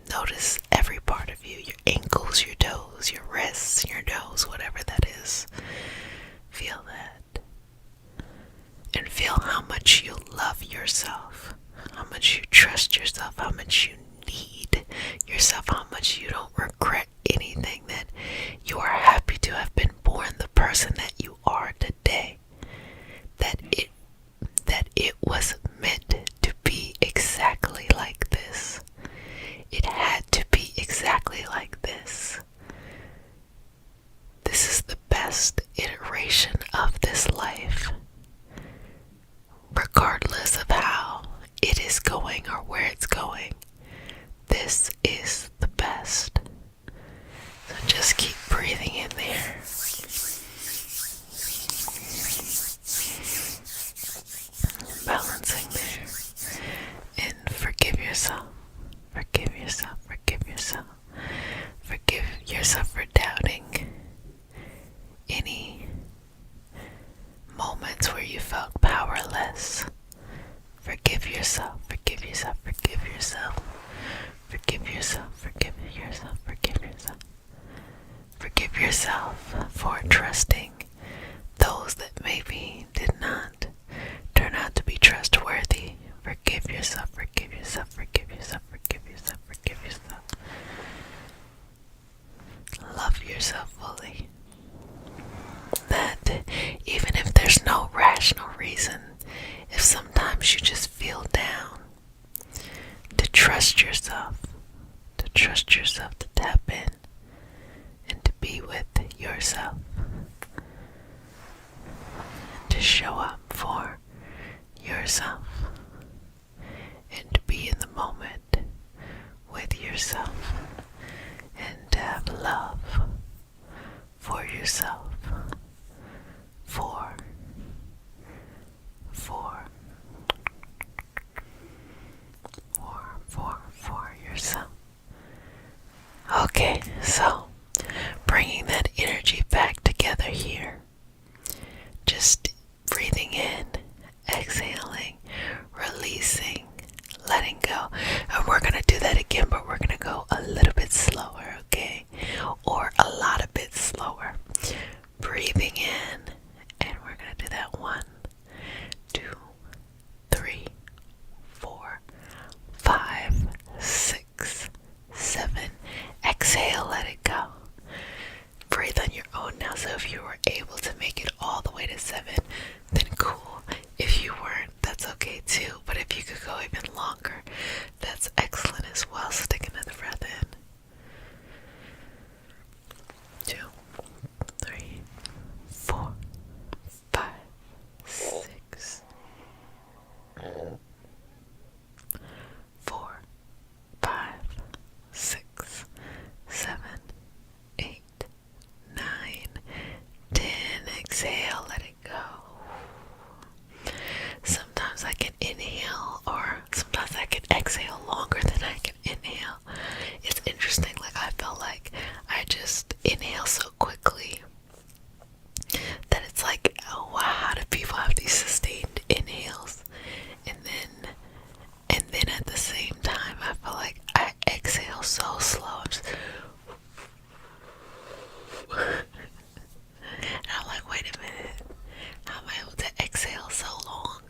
Notice every part of you, your ankles, your toes, your wrists, your nose, whatever that is. Feel that. And feel how much you love yourself, how much you trust yourself, how much you need yourself, how much you don't regret anything, that you are happy to have been born the person that you are today, that it was meant to be exactly like this. It had to be exactly like this. This is the best iteration of this life, regardless of how it is going or where it's going. This is the best. So just keep breathing in there. Balancing there. And forgive yourself. Forgive yourself. Forgive yourself. Forgive yourself for doubting any moments where you felt powerless. Forgive yourself. Forgive yourself. Forgive yourself. Forgive yourself. Forgive yourself. Forgive yourself. Forgive yourself for trusting those that maybe did not turn out to be trustworthy. Forgive yourself. Forgive yourself. Forgive yourself. Forgive yourself. Forgive yourself fully. That even if there's no rational reason, if sometimes you just feel down, to trust yourself, to tap in and to be with yourself, to show up for yourself, and to be in the moment with yourself, and to have love for yourself, for yourself. Okay, so bringing that energy back together here, just breathing in, exhaling, releasing, letting go. And we're gonna do that again, but we're gonna go a little bit slower, okay? Or a lot of bit slower. Breathing in, and we're gonna do that 1, 2, 3, 4, 5, 6, 7. Exhale, let it go. Breathe on your own now. So if you were able to make it all the way to 7, then cool. If you weren't, that's okay too. But if you could go even longer, that's excellent as well. So take another breath in. 2, 3, 4, 5, 6, 4, 5, 6, 7, 8, 9, 10. Exhale, let it go. Sometimes I can inhale, or sometimes I can exhale longer than I can inhale. It's interesting, like I felt like I just inhale so quickly that it's like, oh wow, how do people have these sustained inhales? And then at the same time, I feel like I exhale so slow. And I'm like, wait a minute, how am I able to exhale so long?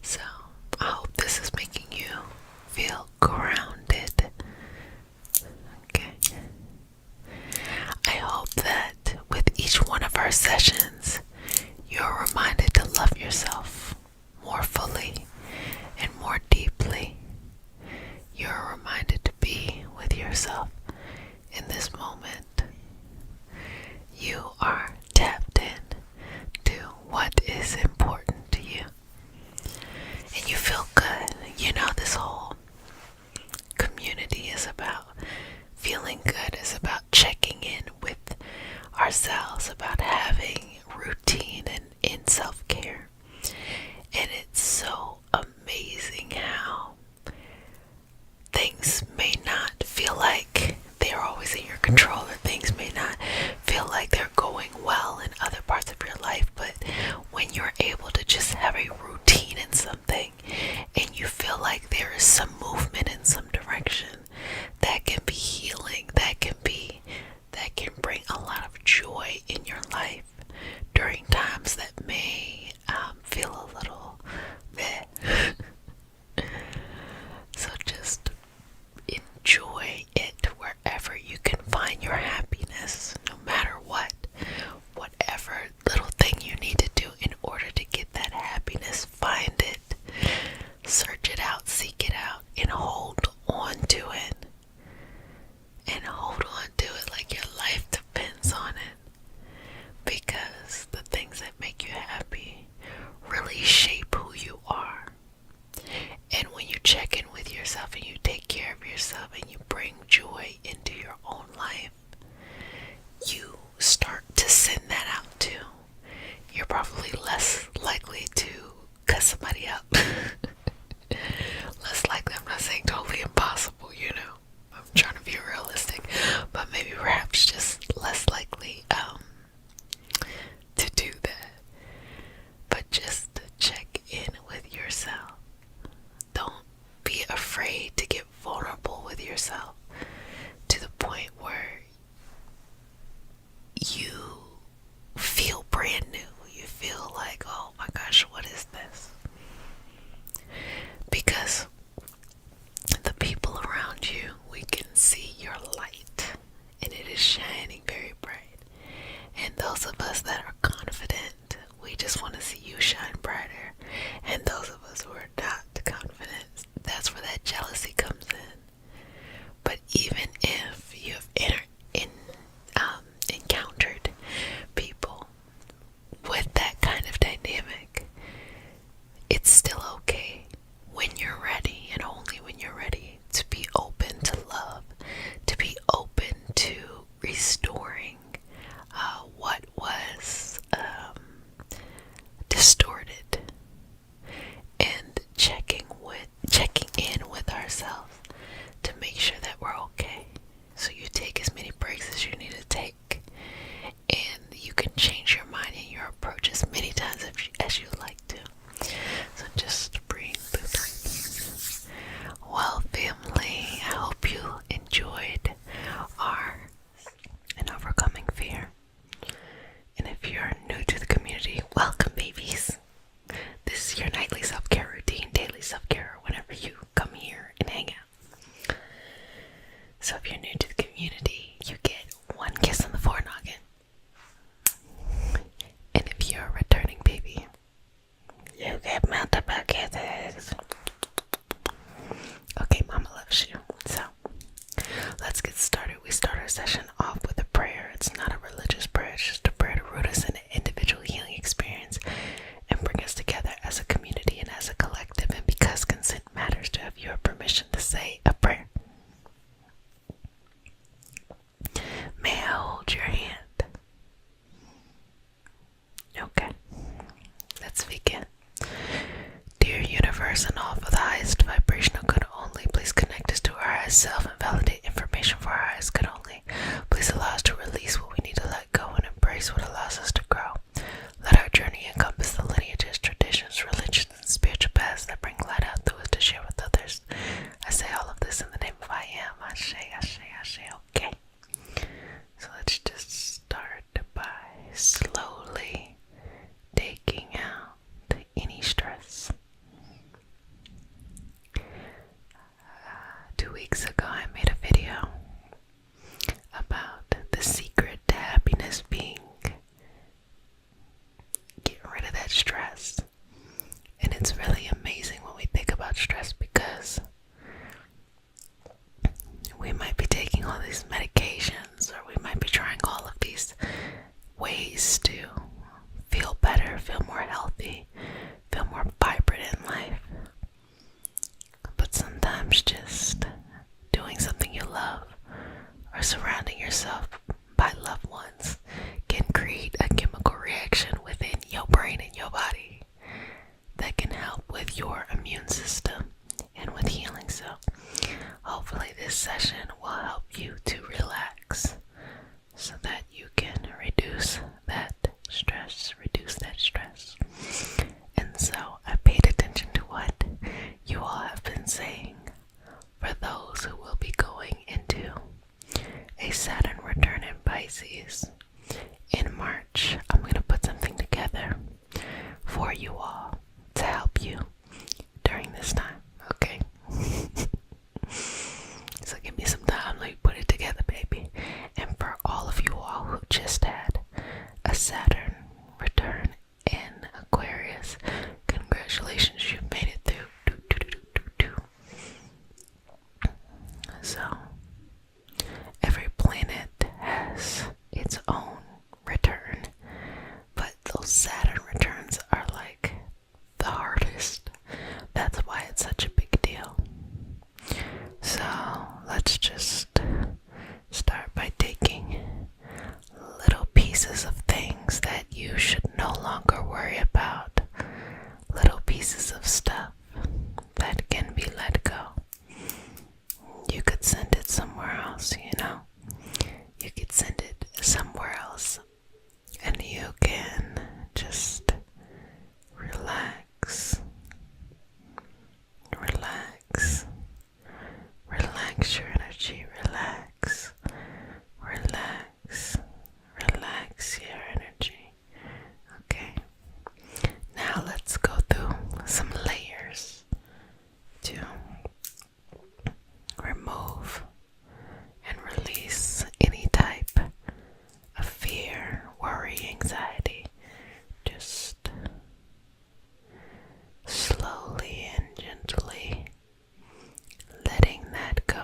So I hope this is making you feel grounded. Okay. I hope that with each one of our sessions, you're reminded to love yourself more fully and more deeply. You're reminded to be with yourself in this moment. You are tapped in to what is important to you. And you feel good. You know, this whole community is about feeling good, is about checking in with ourselves, about having routine and in self-care. And it's so amazing how things may not feel like they're always in your control, or things may not feel like they're going well in other parts of your life, but when you're able to just have a routine in something and you feel like there is some movement in some direction, that can be healing, that can bring a lot of joy in your life during times that may feel a little meh. So just enjoy it wherever you can find your happiness, no matter what. Whatever little thing you need to do in order to get that happiness, find it, search it out, seek it out, and hold on to it. And hold on to it like your life depends on it. Because the things that make you happy really shape who you are. And when you check in with yourself and you take care of yourself and you bring joy into your own life, you start to send that out too. You're probably less likely to cut somebody out. Less likely, I'm not saying totally impossible, you know. I'm trying to be realistic, but maybe perhaps just less likely to do that. But just check in with yourself. Don't be afraid to get vulnerable with yourself. to make sure that we're okay. So you take as many breaks as you need to take, and you can change your mind and your approach as many times as you like to. So just breathe through that. Well, family, I hope you enjoyed our and overcoming fear. And if you're new to the community, welcome, babies. This is your nightly self-care routine, daily self-care, whenever you come here and hang out. So if you're new to the community, you get one kiss on the forenoggin. And if you're a returning baby, you get multiple kisses. Okay, Mama loves you. So let's get started. We start our session off with a prayer. It's not a religious prayer, it's just a prayer to root us in an individual healing experience and bring us together as a community and as a collective. And because consent matters, to have your permission to say a prayer. May I hold your hand? Okay, let's begin. Dear universe and all for the highest vibrational good only, please connect us to our highest self and validate information for our highest good only. Please allow us to release what we need to let go and embrace what allows us to grow. Let our journey encompass the lineages, traditions, religions, and spiritual paths that bring light out through us to share with others. I say all of this in the name of I am. Ashe, ashe, ashe. Okay. So let's just start by slowly taking out any stress. 2 weeks ago, I made a video about the secret to happiness being getting rid of that stress. And it's really amazing when we think about stress, because we might be taking all these medications, or we might be trying all of these ways to feel better, feel more healthy, feel more vibrant in life. But sometimes just doing something you love or surrounding yourself by loved ones can create a chemical reaction within your brain and your body that can help with your immune system and with healing. So hopefully this session will help you to relax so that you can reduce that stress. And so I paid attention to what you all have been saying for those who will be going into a Saturn return in Pisces in March. I'm going to put something together for you all to help you during this time, okay? So give me some time, let me put it together, baby. And for all of you all who just had a Saturn return in Aquarius, congratulations, you made it through. So every planet has its own return, but those Saturn returns are like the hardest. That's why it's such a big deal. So let's just start by taking little pieces of things that you should no longer worry about, little pieces of stuff that can be let go. You could send it somewhere else, you know. You could send it somewhere else, and you can just relax, relax your energy, relax your energy. Okay, now let's go through some layers to remove and release any type of fear, worry, anxiety. Just slowly and gently letting that go.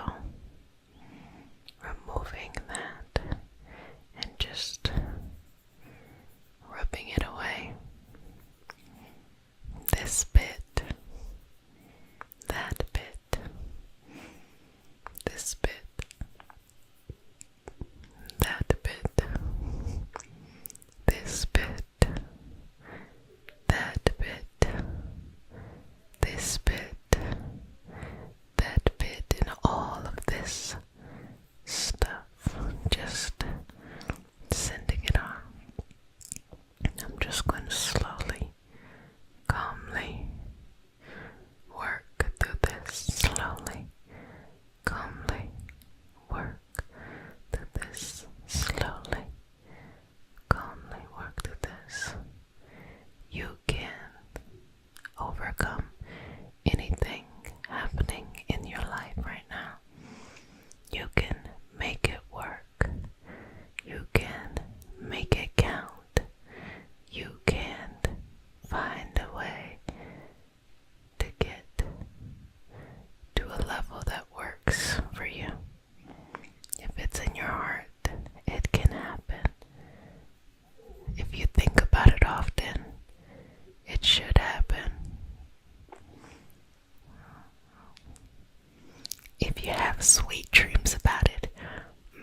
you have sweet dreams about it,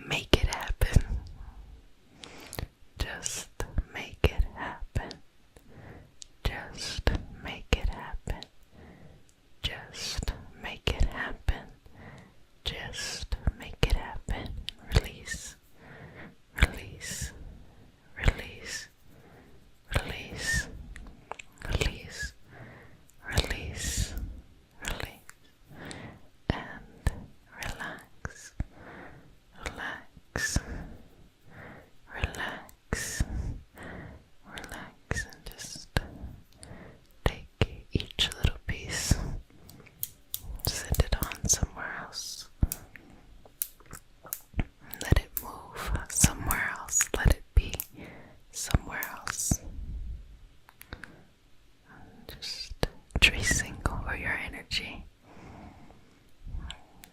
make it happen. Just make it happen. Just make it happen. Just make it happen. Just make it happen. Release. Release. Release. Release. Release. Release. Release. And relax. Relax. Relax. Relax and just take each little piece, send it on somewhere else. Let it move somewhere else. Let it be somewhere else. Just tracing over your energy.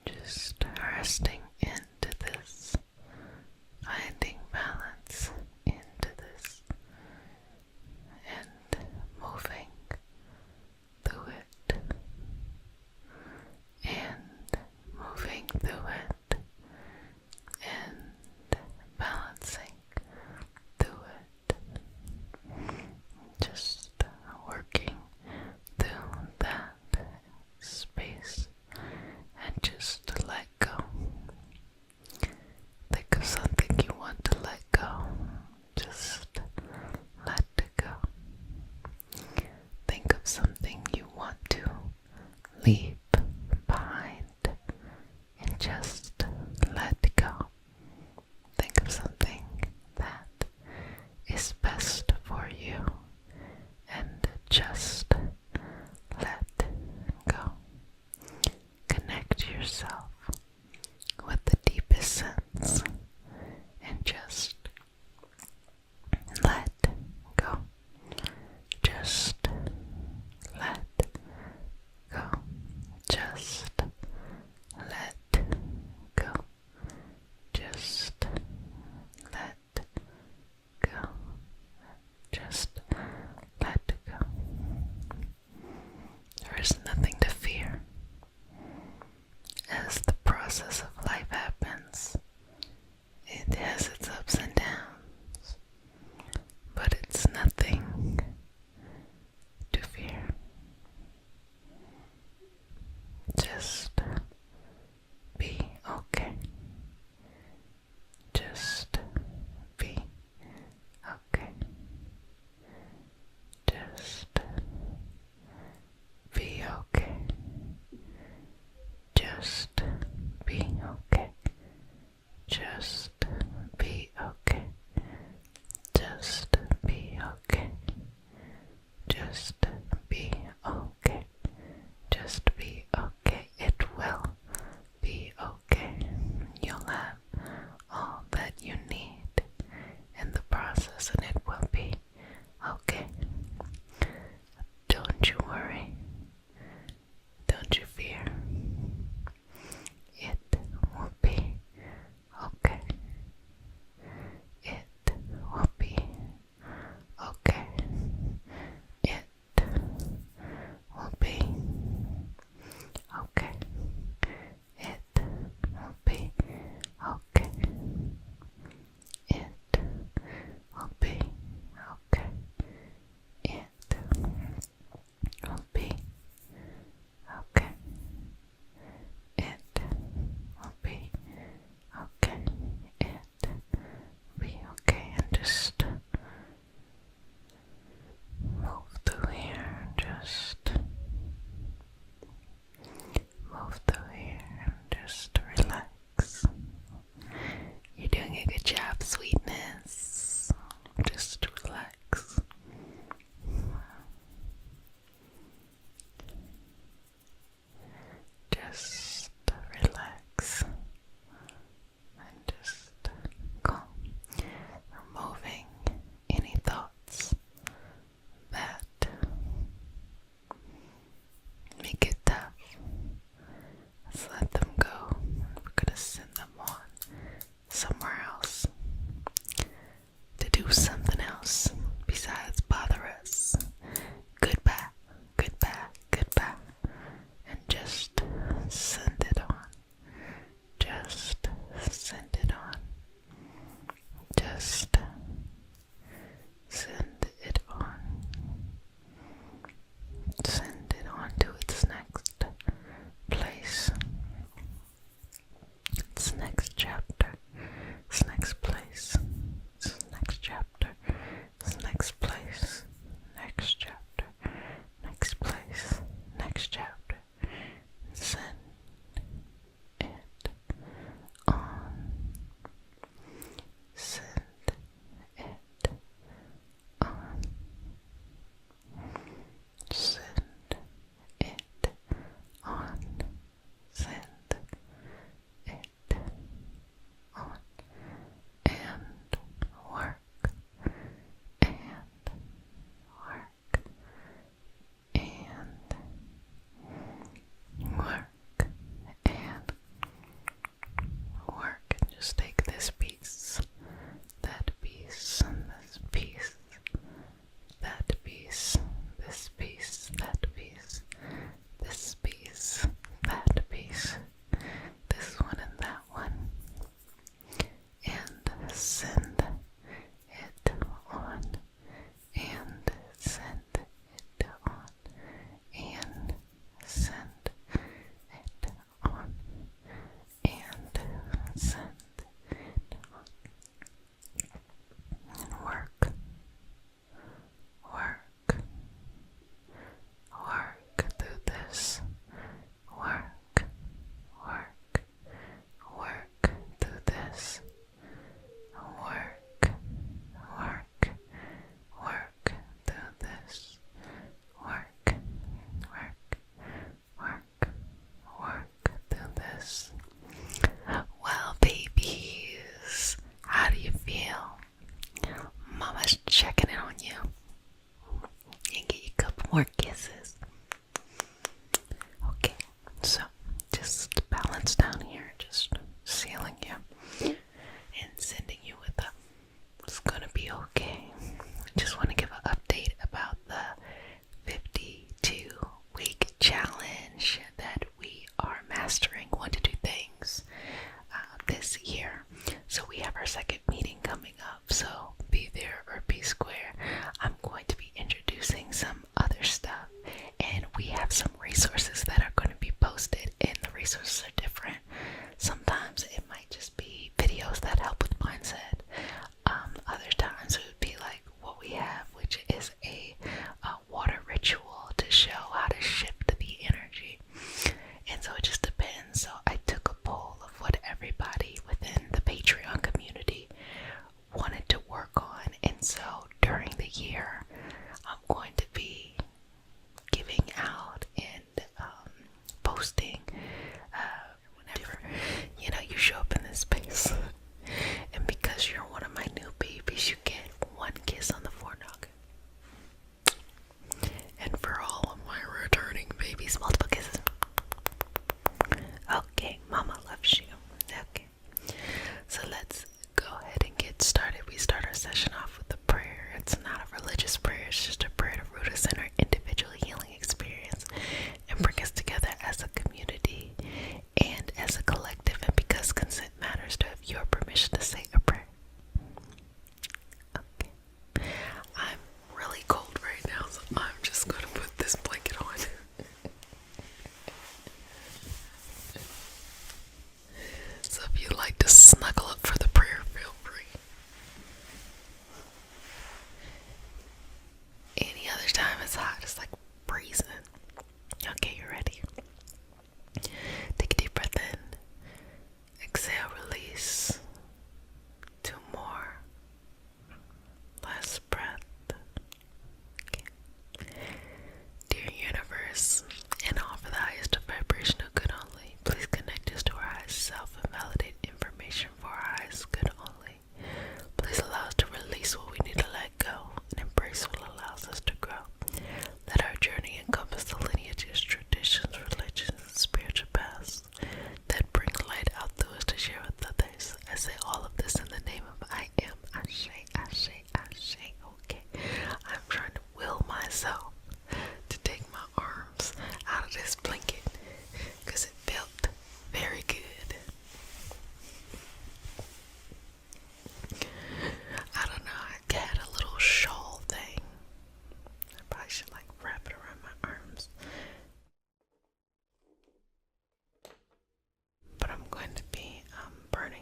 Just resting into this. Finding balance into this. And moving through it. And moving through it. And balancing through it. Just working through that space and just let go. Think of something you want to let go. Just let it go. Think of something you want to leave behind and just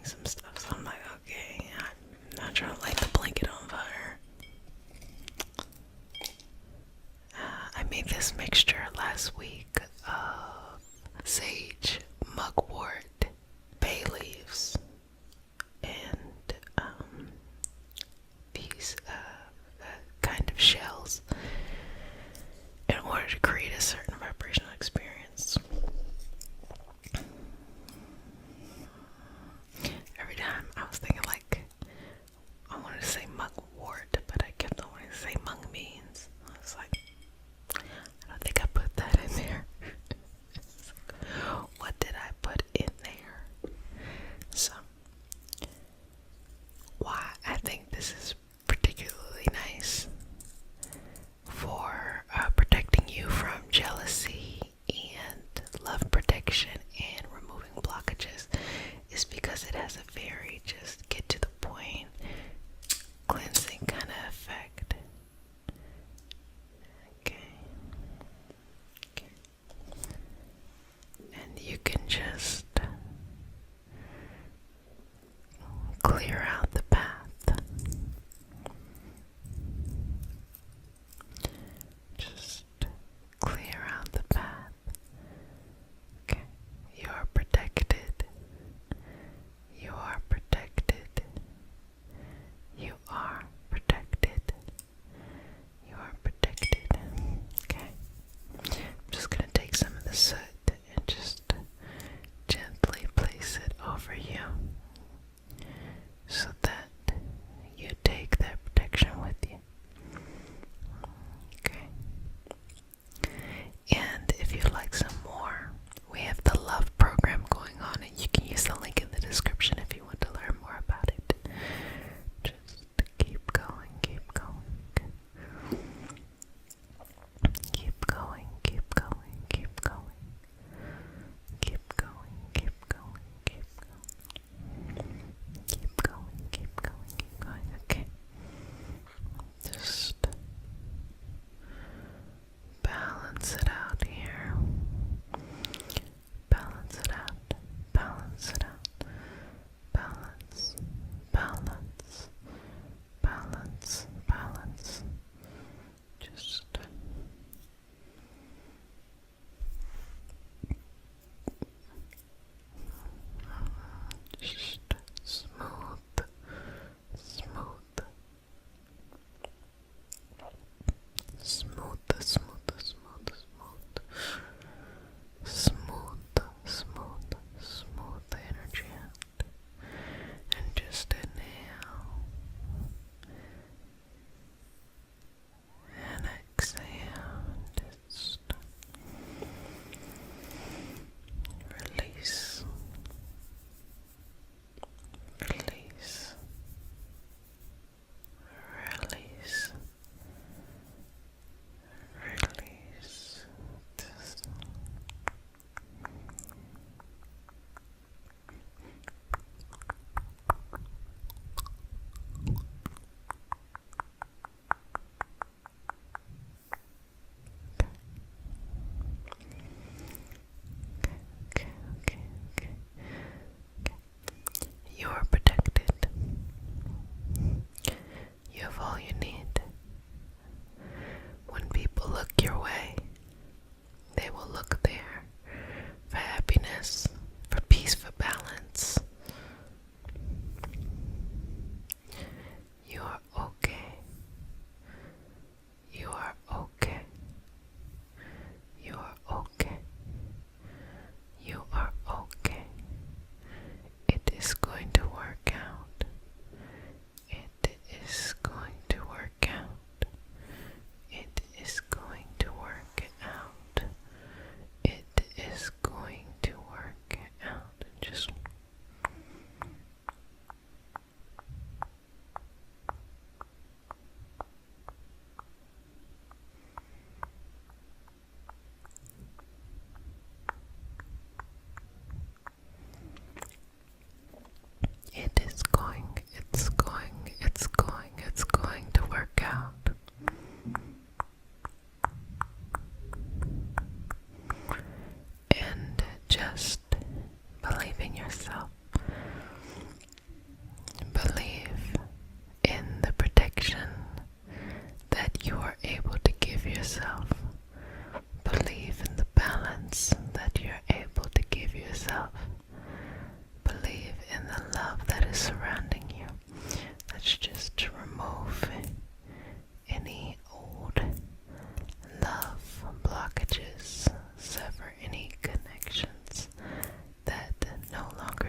some stuff. So I'm like, okay, I'm not trying to light the blanket on fire. I made this mixture last week of sage, mugwort, bay leaves, and these kind of shells in order to create a certain vibrational experience. Every time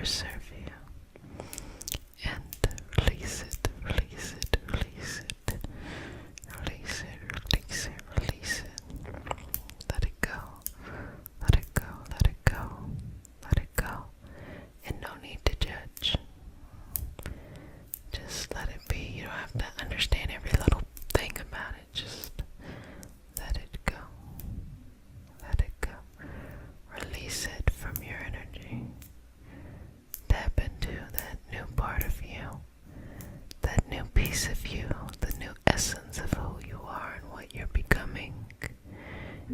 serve you. And release it, release it, release it, release it, release it, release it. Let it go, let it go, let it go, let it go. And no need to judge. Just let it be. You don't have to understand every little thing about it. Just let it go. Let it go. Release it from your energy. Tap into that new part of you, that new piece of you, the new essence of who you are and what you're becoming.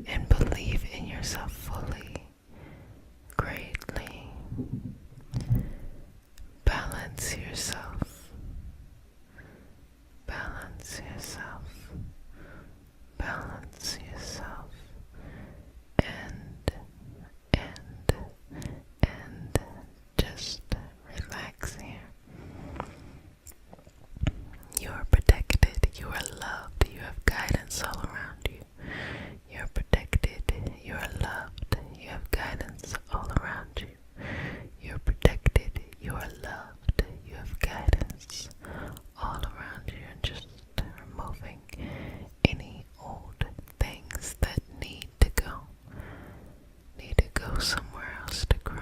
And believe in yourself fully, greatly. Balance yourself. Balance yourself. Balance yourself. And just relax here. You are protected. You are loved. You have guidance all around you. You are protected. You are loved. You have guidance all around you. You are protected. You are loved. You have guidance all around you. And just removing any old things that need to go somewhere else to grow.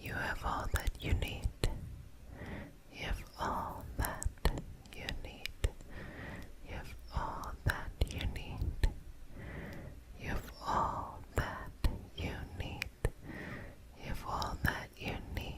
You have all that you need. You have all that you need. You have all that you need. You have all that you need. You have all that you need.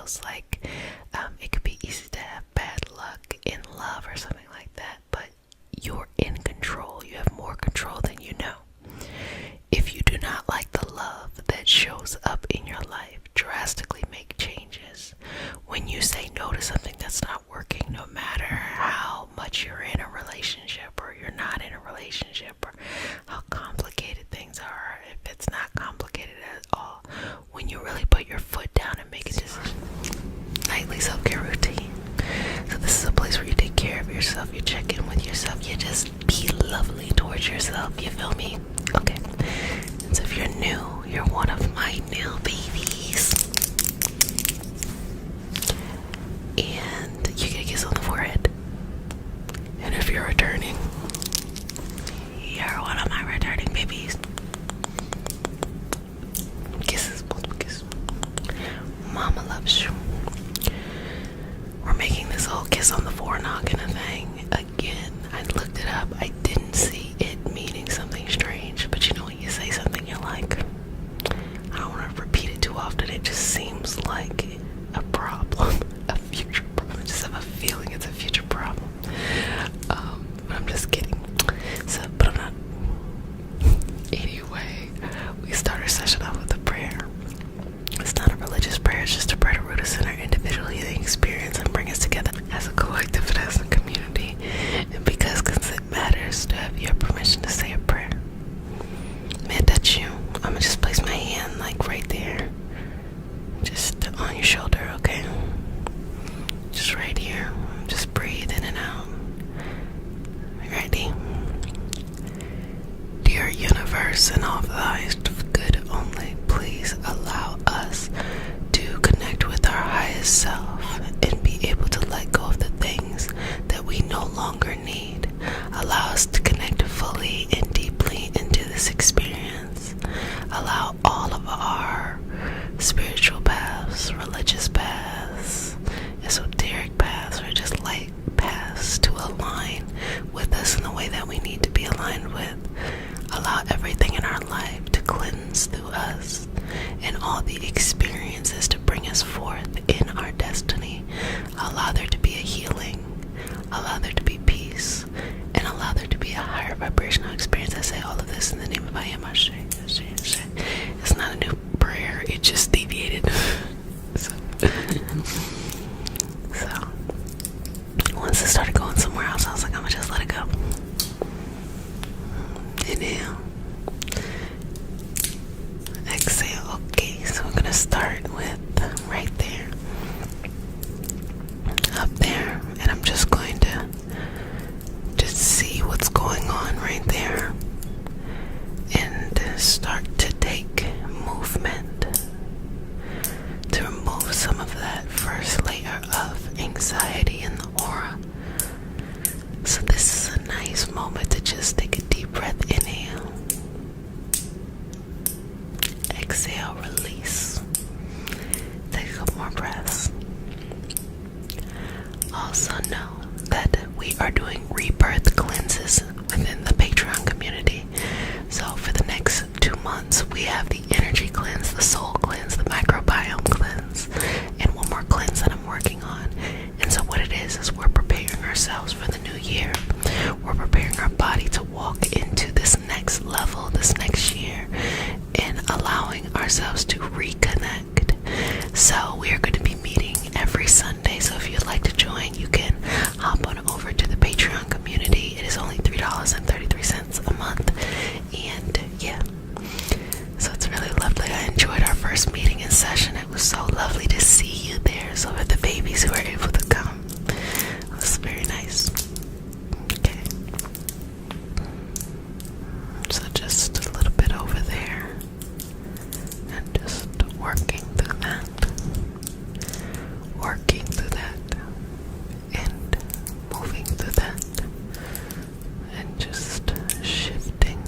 knows, like, it could be easy to have bad luck in love or something like that, but you're in control. You have more control than you know. If you do not like the love that shows up in your life, drastically make changes. When you say no to something that's not working, no matter how much you're in a relationship or you're not in a relationship, or how complicated things are, if it's not complicated at all, when you really put your foot down and make a decision. Nightly self-care routine. So this is a place where you take care of yourself, you check in with yourself, you just be lovely towards yourself, you feel me? Okay. And so if you're new, you're one of my new babies. And you get a kiss on the forehead. And if you're returning, you're one of my returning babies. Kisses, multiple kisses. Mama loves you. We're making this whole kiss on the forenoggin a thing. Again, I looked it up. I didn't see it meaning something strange. But you know when you say something, you're like, I don't want to repeat it too often. It just seems like a problem, a future problem. I just have a feeling it's a future problem. But I'm just kidding. So, but I'm not. Anyway, we start our session off with a prayer. It's not a religious prayer, it's just a prayer to root us in our individual healing experience and bring us together as a collective and as a community. And because consent matters, to have your permission to say a prayer. May I touch you? I'm gonna just place my hand like right there. Just on your shoulder, okay? Just right here. Just breathe in and out. Ready? Dear universe and all the highest of good only, please allow us to connect with our highest self and be able to let go of the things that we no longer need. Allow us to connect fully and deeply into this experience. Allow all of our spiritual paths, religious paths, esoteric paths, or just light paths to align with us in the way that we need to be aligned with. Allow everything in our life to cleanse through us and all the experiences to bring us forth in our destiny. Allow there to be a healing. Allow there to be peace. And allow there to be a higher vibrational experience. I say all of this in the name of I am Ashe. It's not a new prayer. It just deviated. So once it started going somewhere else, I was like, I'm gonna just let it go. Inhale. Exhale. Okay, so we're gonna start with right there. Up there. And I'm just going to just see what's going on right there. And start to take movement to remove some of that first layer of anxiety in the aura. So this is a nice moment to just take a deep breath. Inhale. Exhale, release. Take a couple more breaths. Also know that we are doing rebirth cleanses within the Patreon community. So for the next 2 months, we have the energy cleanse, the soul cleanse, the microbiome cleanse, and one more cleanse that I'm working on. And so what it is we're preparing ourselves for the new year. We're preparing our body to walk into this next level, this next year, and allowing ourselves to reconnect. So we are going to be meeting every Sunday. So if you'd like to join, you can hop on over to the Patreon community. It is only $3.33 a month. And yeah, so it's really lovely. I enjoyed our first meeting and session. It was so lovely to see you there. So for the babies who were able to come, it was very nice. Okay. So just a little bit over there. And just working through that. Working through that. And moving through that. And just shifting.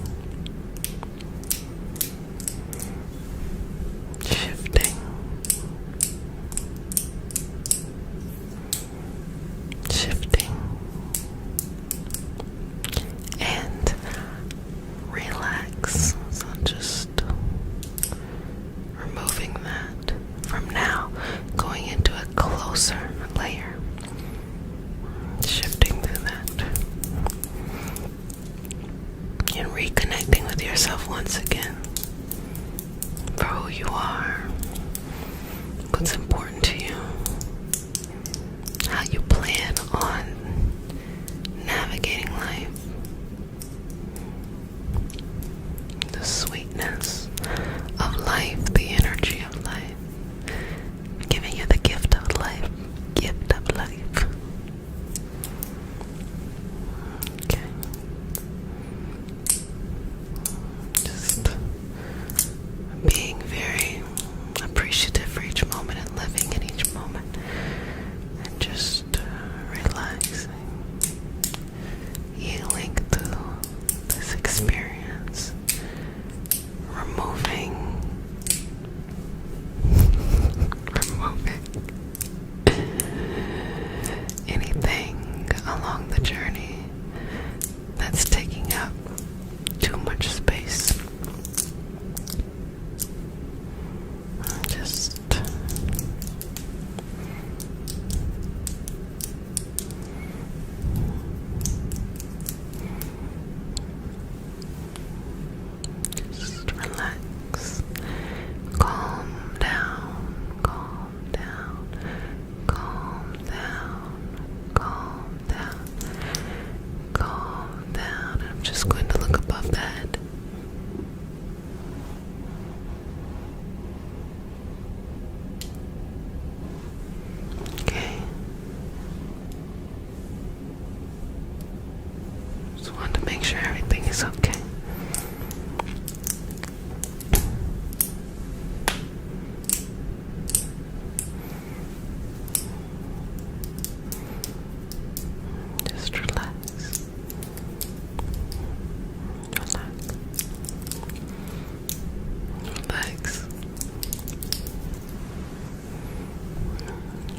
Shifting. closer layer. Shifting through that. And reconnecting with yourself once again. For who you are. What's important to you. How you plan on navigating life. The sweetness of life, the energy of life, giving you the gift of life, gift of life. Okay. Just being very appreciative for each moment and living in each moment, and just relaxing, healing through this experience. Removing anything along the journey that's taking up too much space. Just relax. Calm down, calm down, calm down, calm down, calm down. I'm just going to look above that. Okay. Just wanted to make sure everything is okay. Just relax. Relax. Relax.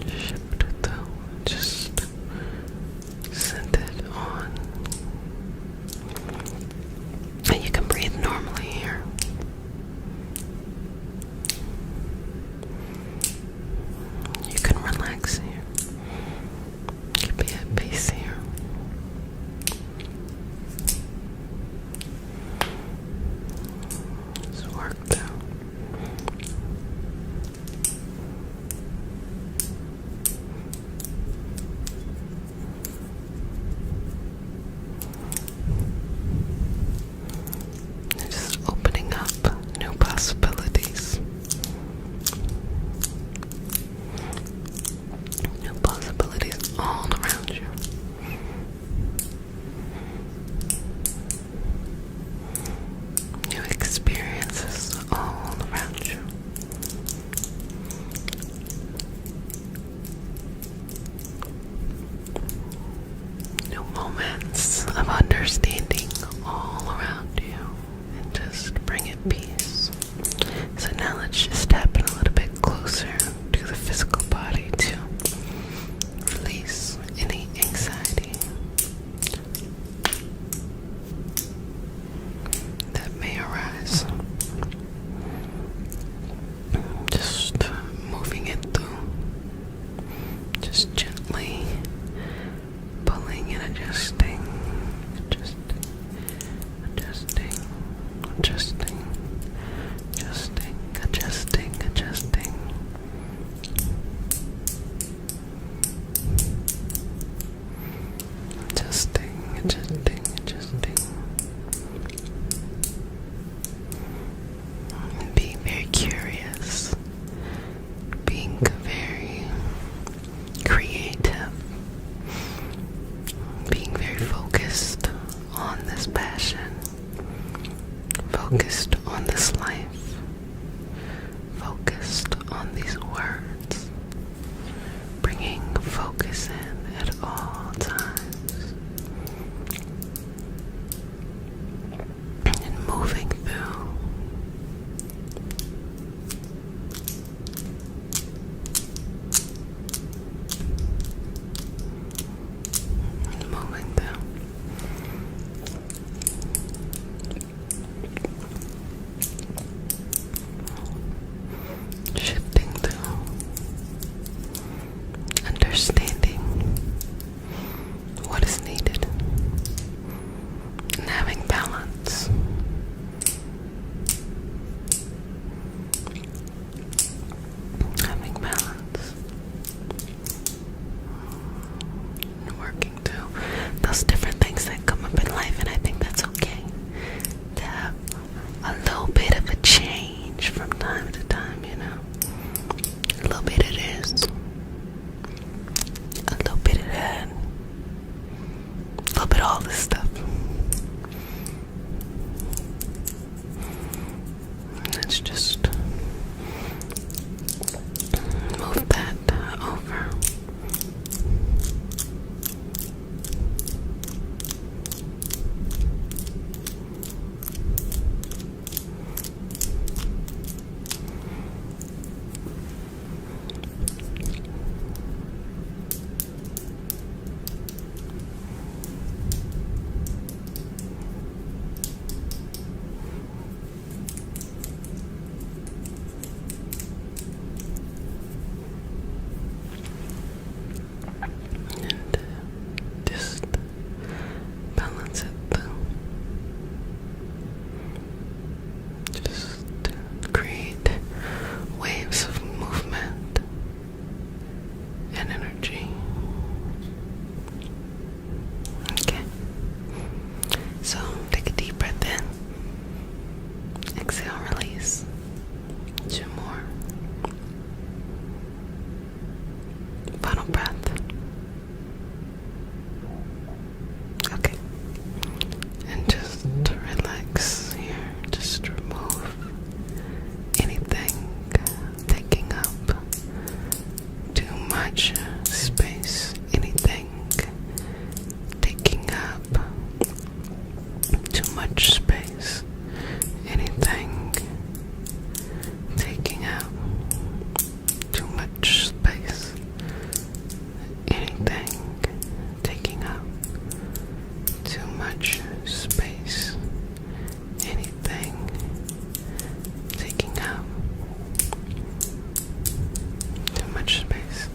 Shift through. Just centered on. And you can breathe normally here. You can relax here. You can be at peace here. Just work through. And just opening up new possibilities. New possibilities all around you. New experiences all around you. New moments of understanding all around you. And just bring it peace. So now let's just tap in a little bit closer to the physical body to release any anxiety that may arise. Just moving it through. Just gently pulling and adjusting. Adjusting. Adjusting. Adjusting. Adjusting. Adjusting. Adjusting. Adjusting. Adjusting. Adjusting. And being very curious. Being very creative. Being very focused on this passion. Focused on this life. Focused on these words. Bringing focus in at all times. And moving through. And moving through. Shifting through. Final breath. Okay. And just relax here. Just remove anything taking up too much space. Anything taking up too much space. Anything taking up too much space. Anything taking up too much space. Anything taking up too much space.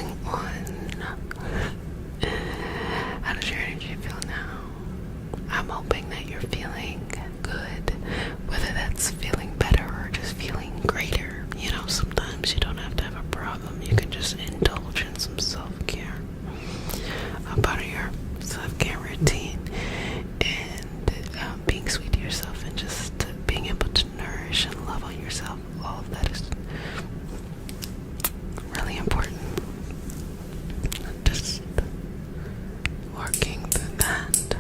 going on? How does your energy feel now? I'm hoping that you're feeling good, whether that's feeling better or just feeling greater. You know, sometimes you don't have to have a problem. You can just indulge in some self-care. A part of your self-care routine, and being sweet to yourself, and just being able to nourish and love on yourself. All of that is really important. Just working through that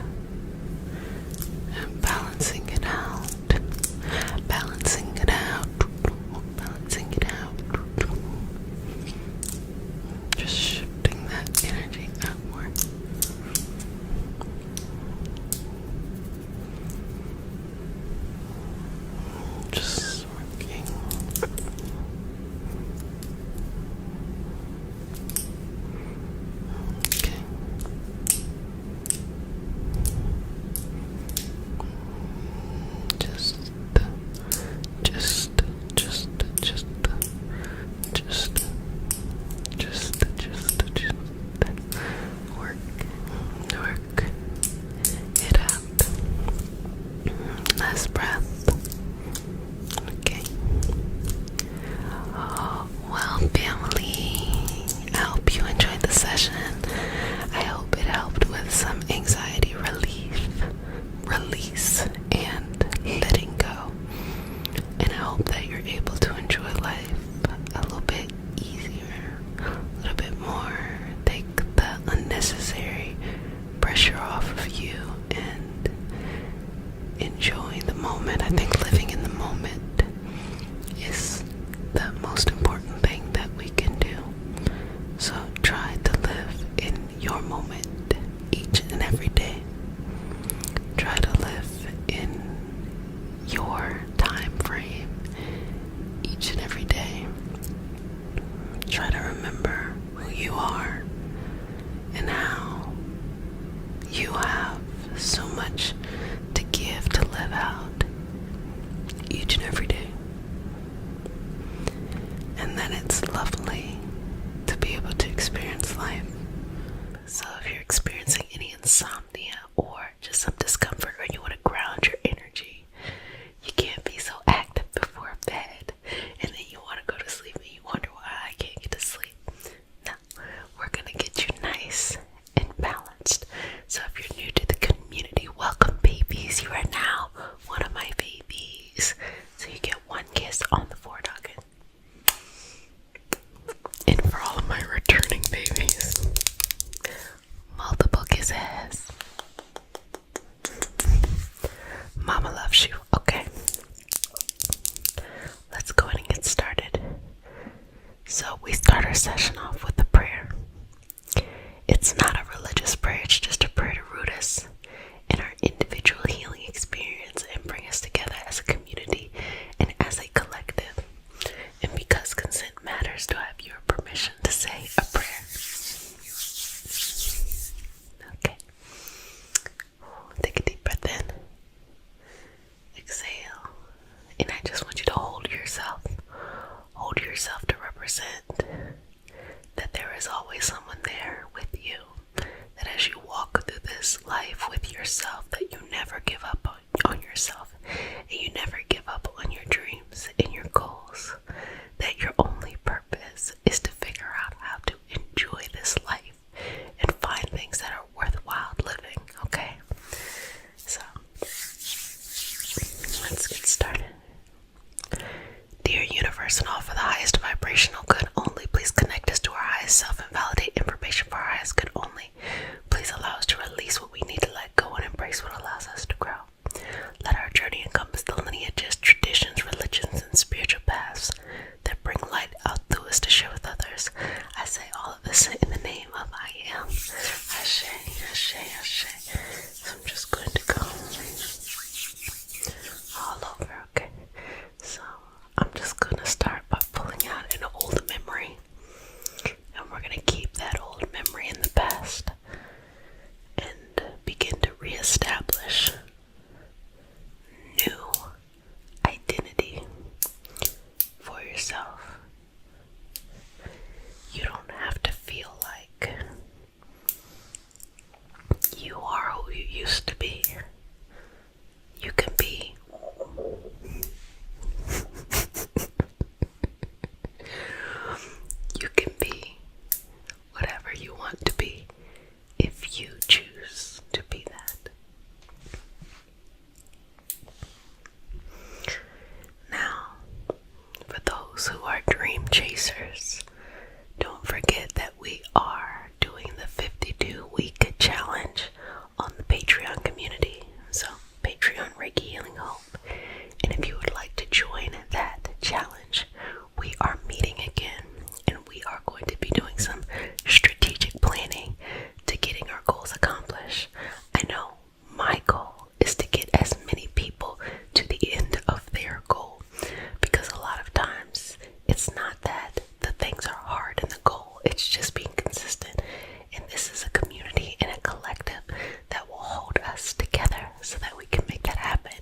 and balancing it out, balancing it out, balancing it out. Just shifting that energy outward. Just working. Okay. Work it out. Last breath. Okay. Well, family, I hope you enjoyed the session. I hope it helped with some anxiety release, and letting go. And I hope that you're able to enjoy life a little bit easier, a little bit more. Take the unnecessary pressure off of you and enjoy the moment. I think living in the moment is the most important thing that we can do. So try to live in your moment each and every day. Try to live in your time frame each and every day. Try to remember who you are and how you have so much to give, to live out each and every day. And that it's lovely to be able to experience life. So if you're experiencing any insomnia or just some discomfort, or you want to ground your energy, you can't be so active before bed and then you want to go to sleep and you wonder why I can't get to sleep. No, we're It's just being consistent. And this is a community and a collective that will hold us together so that we can make that happen.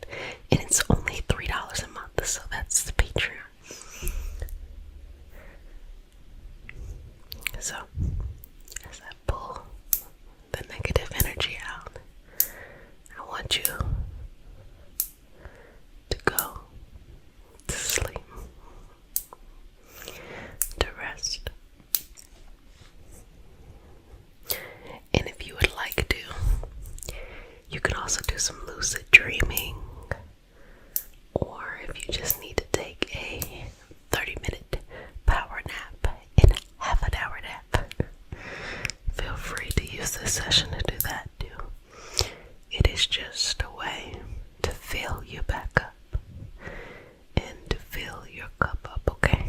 And it's only $3 a month, so that's the Patreon. So, as I pull the negative energy out, I want you to go to sleep, to rest. And if you would like to, you can also do some lucid dreaming, or if you just need to take a 30-minute power nap and half an hour nap, feel free to use this session to do that too. It is just a way to fill you back up and to fill your cup up, okay?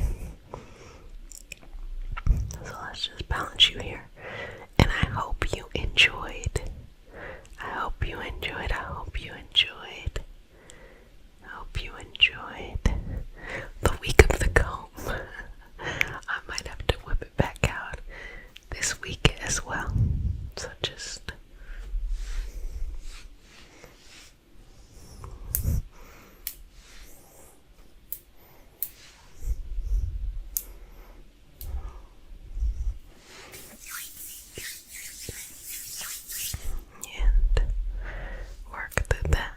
So let's just balance you here. And I hope you enjoyed. I hope you enjoyed. I hope you enjoyed. I hope you enjoyed the week of the comb. I might have to whip it back out this week as well. So just and work through that.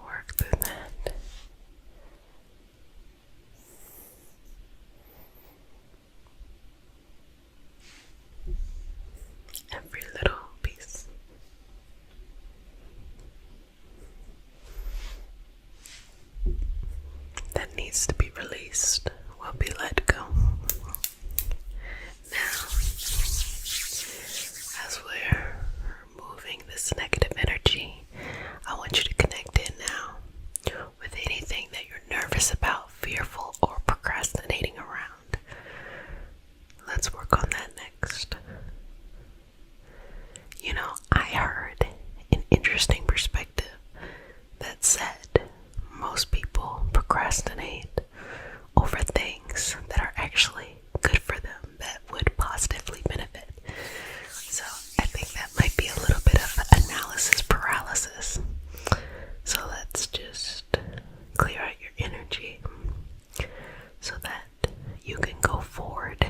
Work through that. Every little piece. That needs to be released will be let go. Now, as we're removing this negative energy, I want you to connect in now with anything that you're nervous about, fearful, or procrastinating around. Let's work on that next. You know, I heard an interesting perspective that said most people procrastinate over things that are actually good for them, that would positively benefit. So I think that might be a little bit of analysis paralysis. So let's just clear out your energy so that you can go forward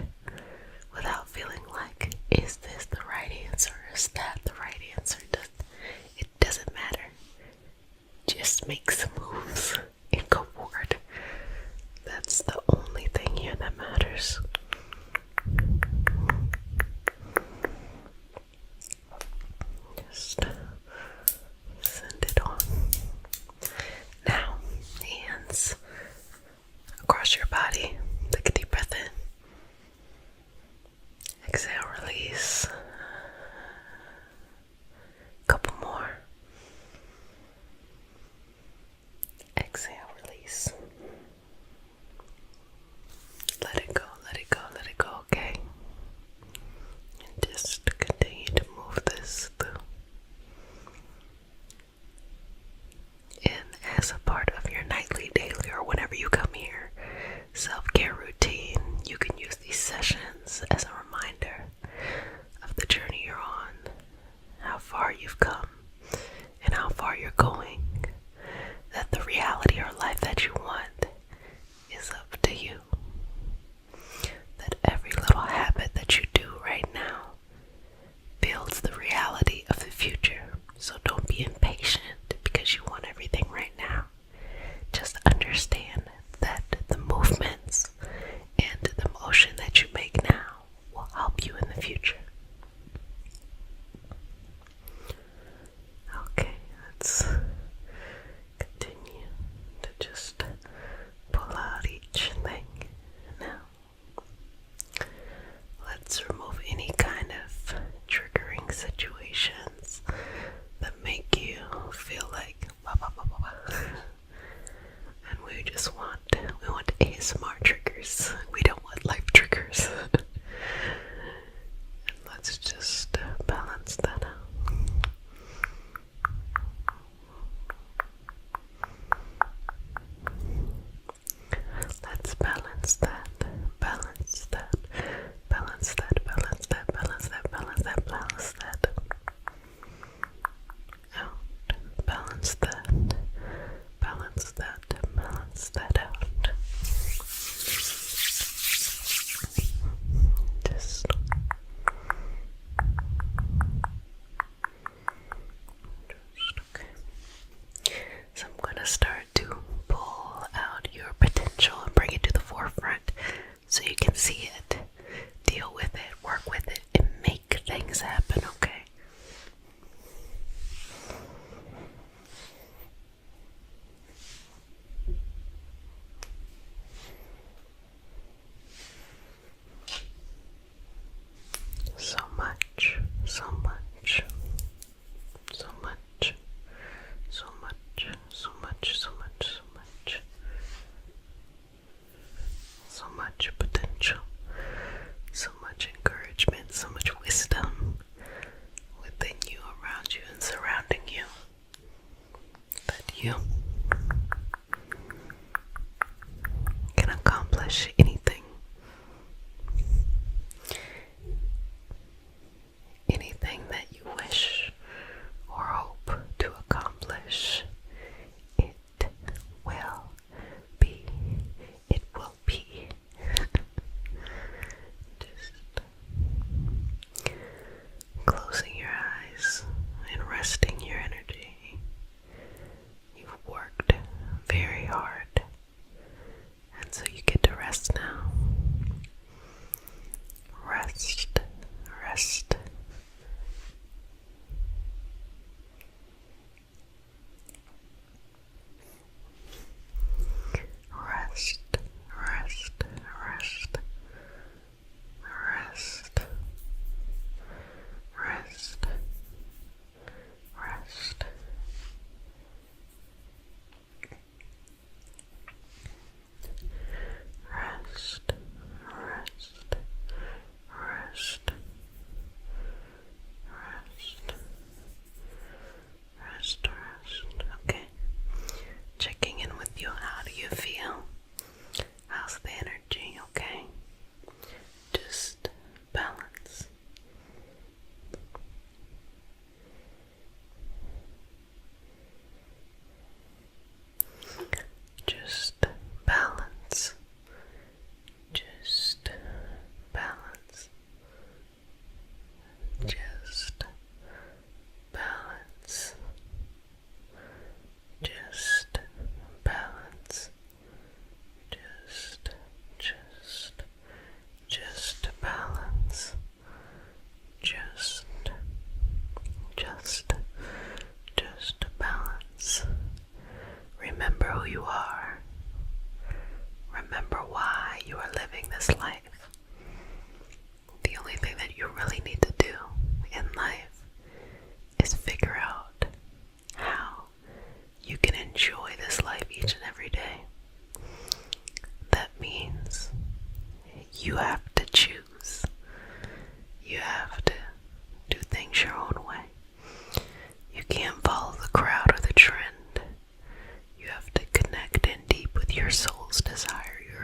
without feeling like, is this the right answer? Is that the right answer? It doesn't matter. Just make some moves and go forward. That's the only thing here that matters. Just send it on. Now, hands across your body. Take a deep breath in. Exhale, release. Couple more. Exhale, release. Let it go, let it go, let it go, okay? And just continue to move this through. And as a part of your nightly, daily, or whenever you come here, self-care routine, you can use these sessions as a reminder of the journey you're on, how far you've come, and how far you're going, that the reality or life that you want is up to you, that every little habit that you do right now builds the reality of the future. So don't be impatient because you want everything right now. Just understand that the movements and the motion that you make now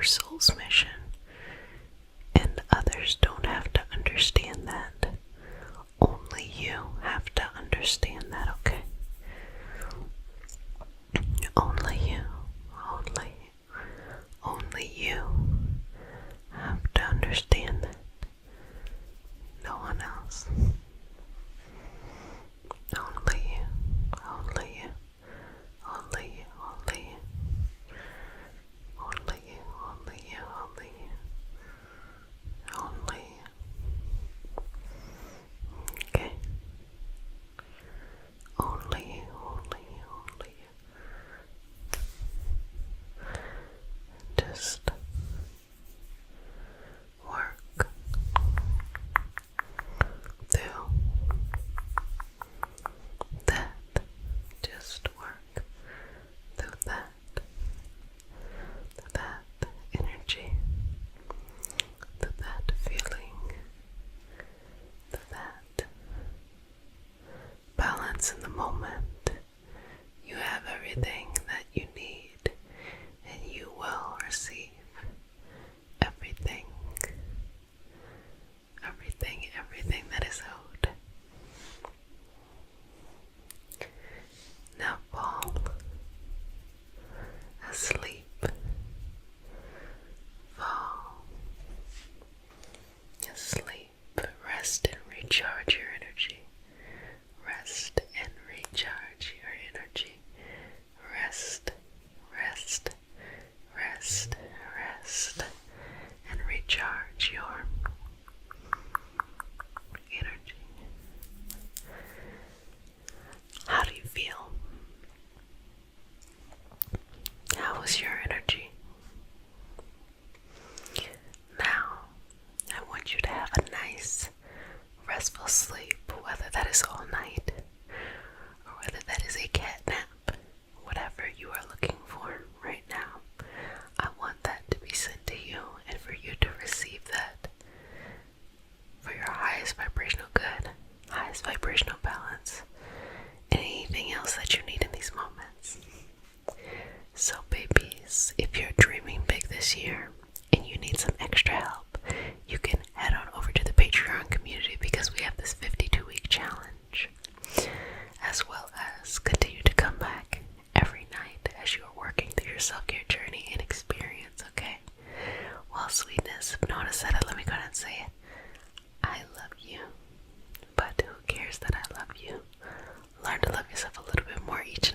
soul's mission. And others don't have to understand that. Only you have to understand that, okay? Only you, only you have to understand that. No one else. Only you, only you, only you, only you. Only you, only you, only you. Only you. Okay. Only you, only you, only you. Just work through that. Just work through that. That energy, that feeling, that balance in the moment. You have everything that you need, and you will receive everything, everything that is owed. Now fall asleep. Fall asleep. Rest and recharge your energy. Rest and recharge your energy. Rest, rest, rest, rest, and recharge your energy. How do you feel? How is your energy? Now, I want you to have a nice, restful sleep, whether that is all night or whether that is a cat nap. Whatever you are looking for right now, I want that to be sent to you and for you to receive that for your highest vibrational good, highest vibrational balance, and anything else that you need in these moments. So babies, if you're dreaming big this year and you need some extra help, you can head on over to the Patreon community because we have this 52-week challenge, as well as continue to come back every night as you are working through your self-care journey and experience, okay? Well, sweetness, if no one has said it, let me go ahead and say it. I love you, but who cares that I love you? Learn to love yourself a little bit more each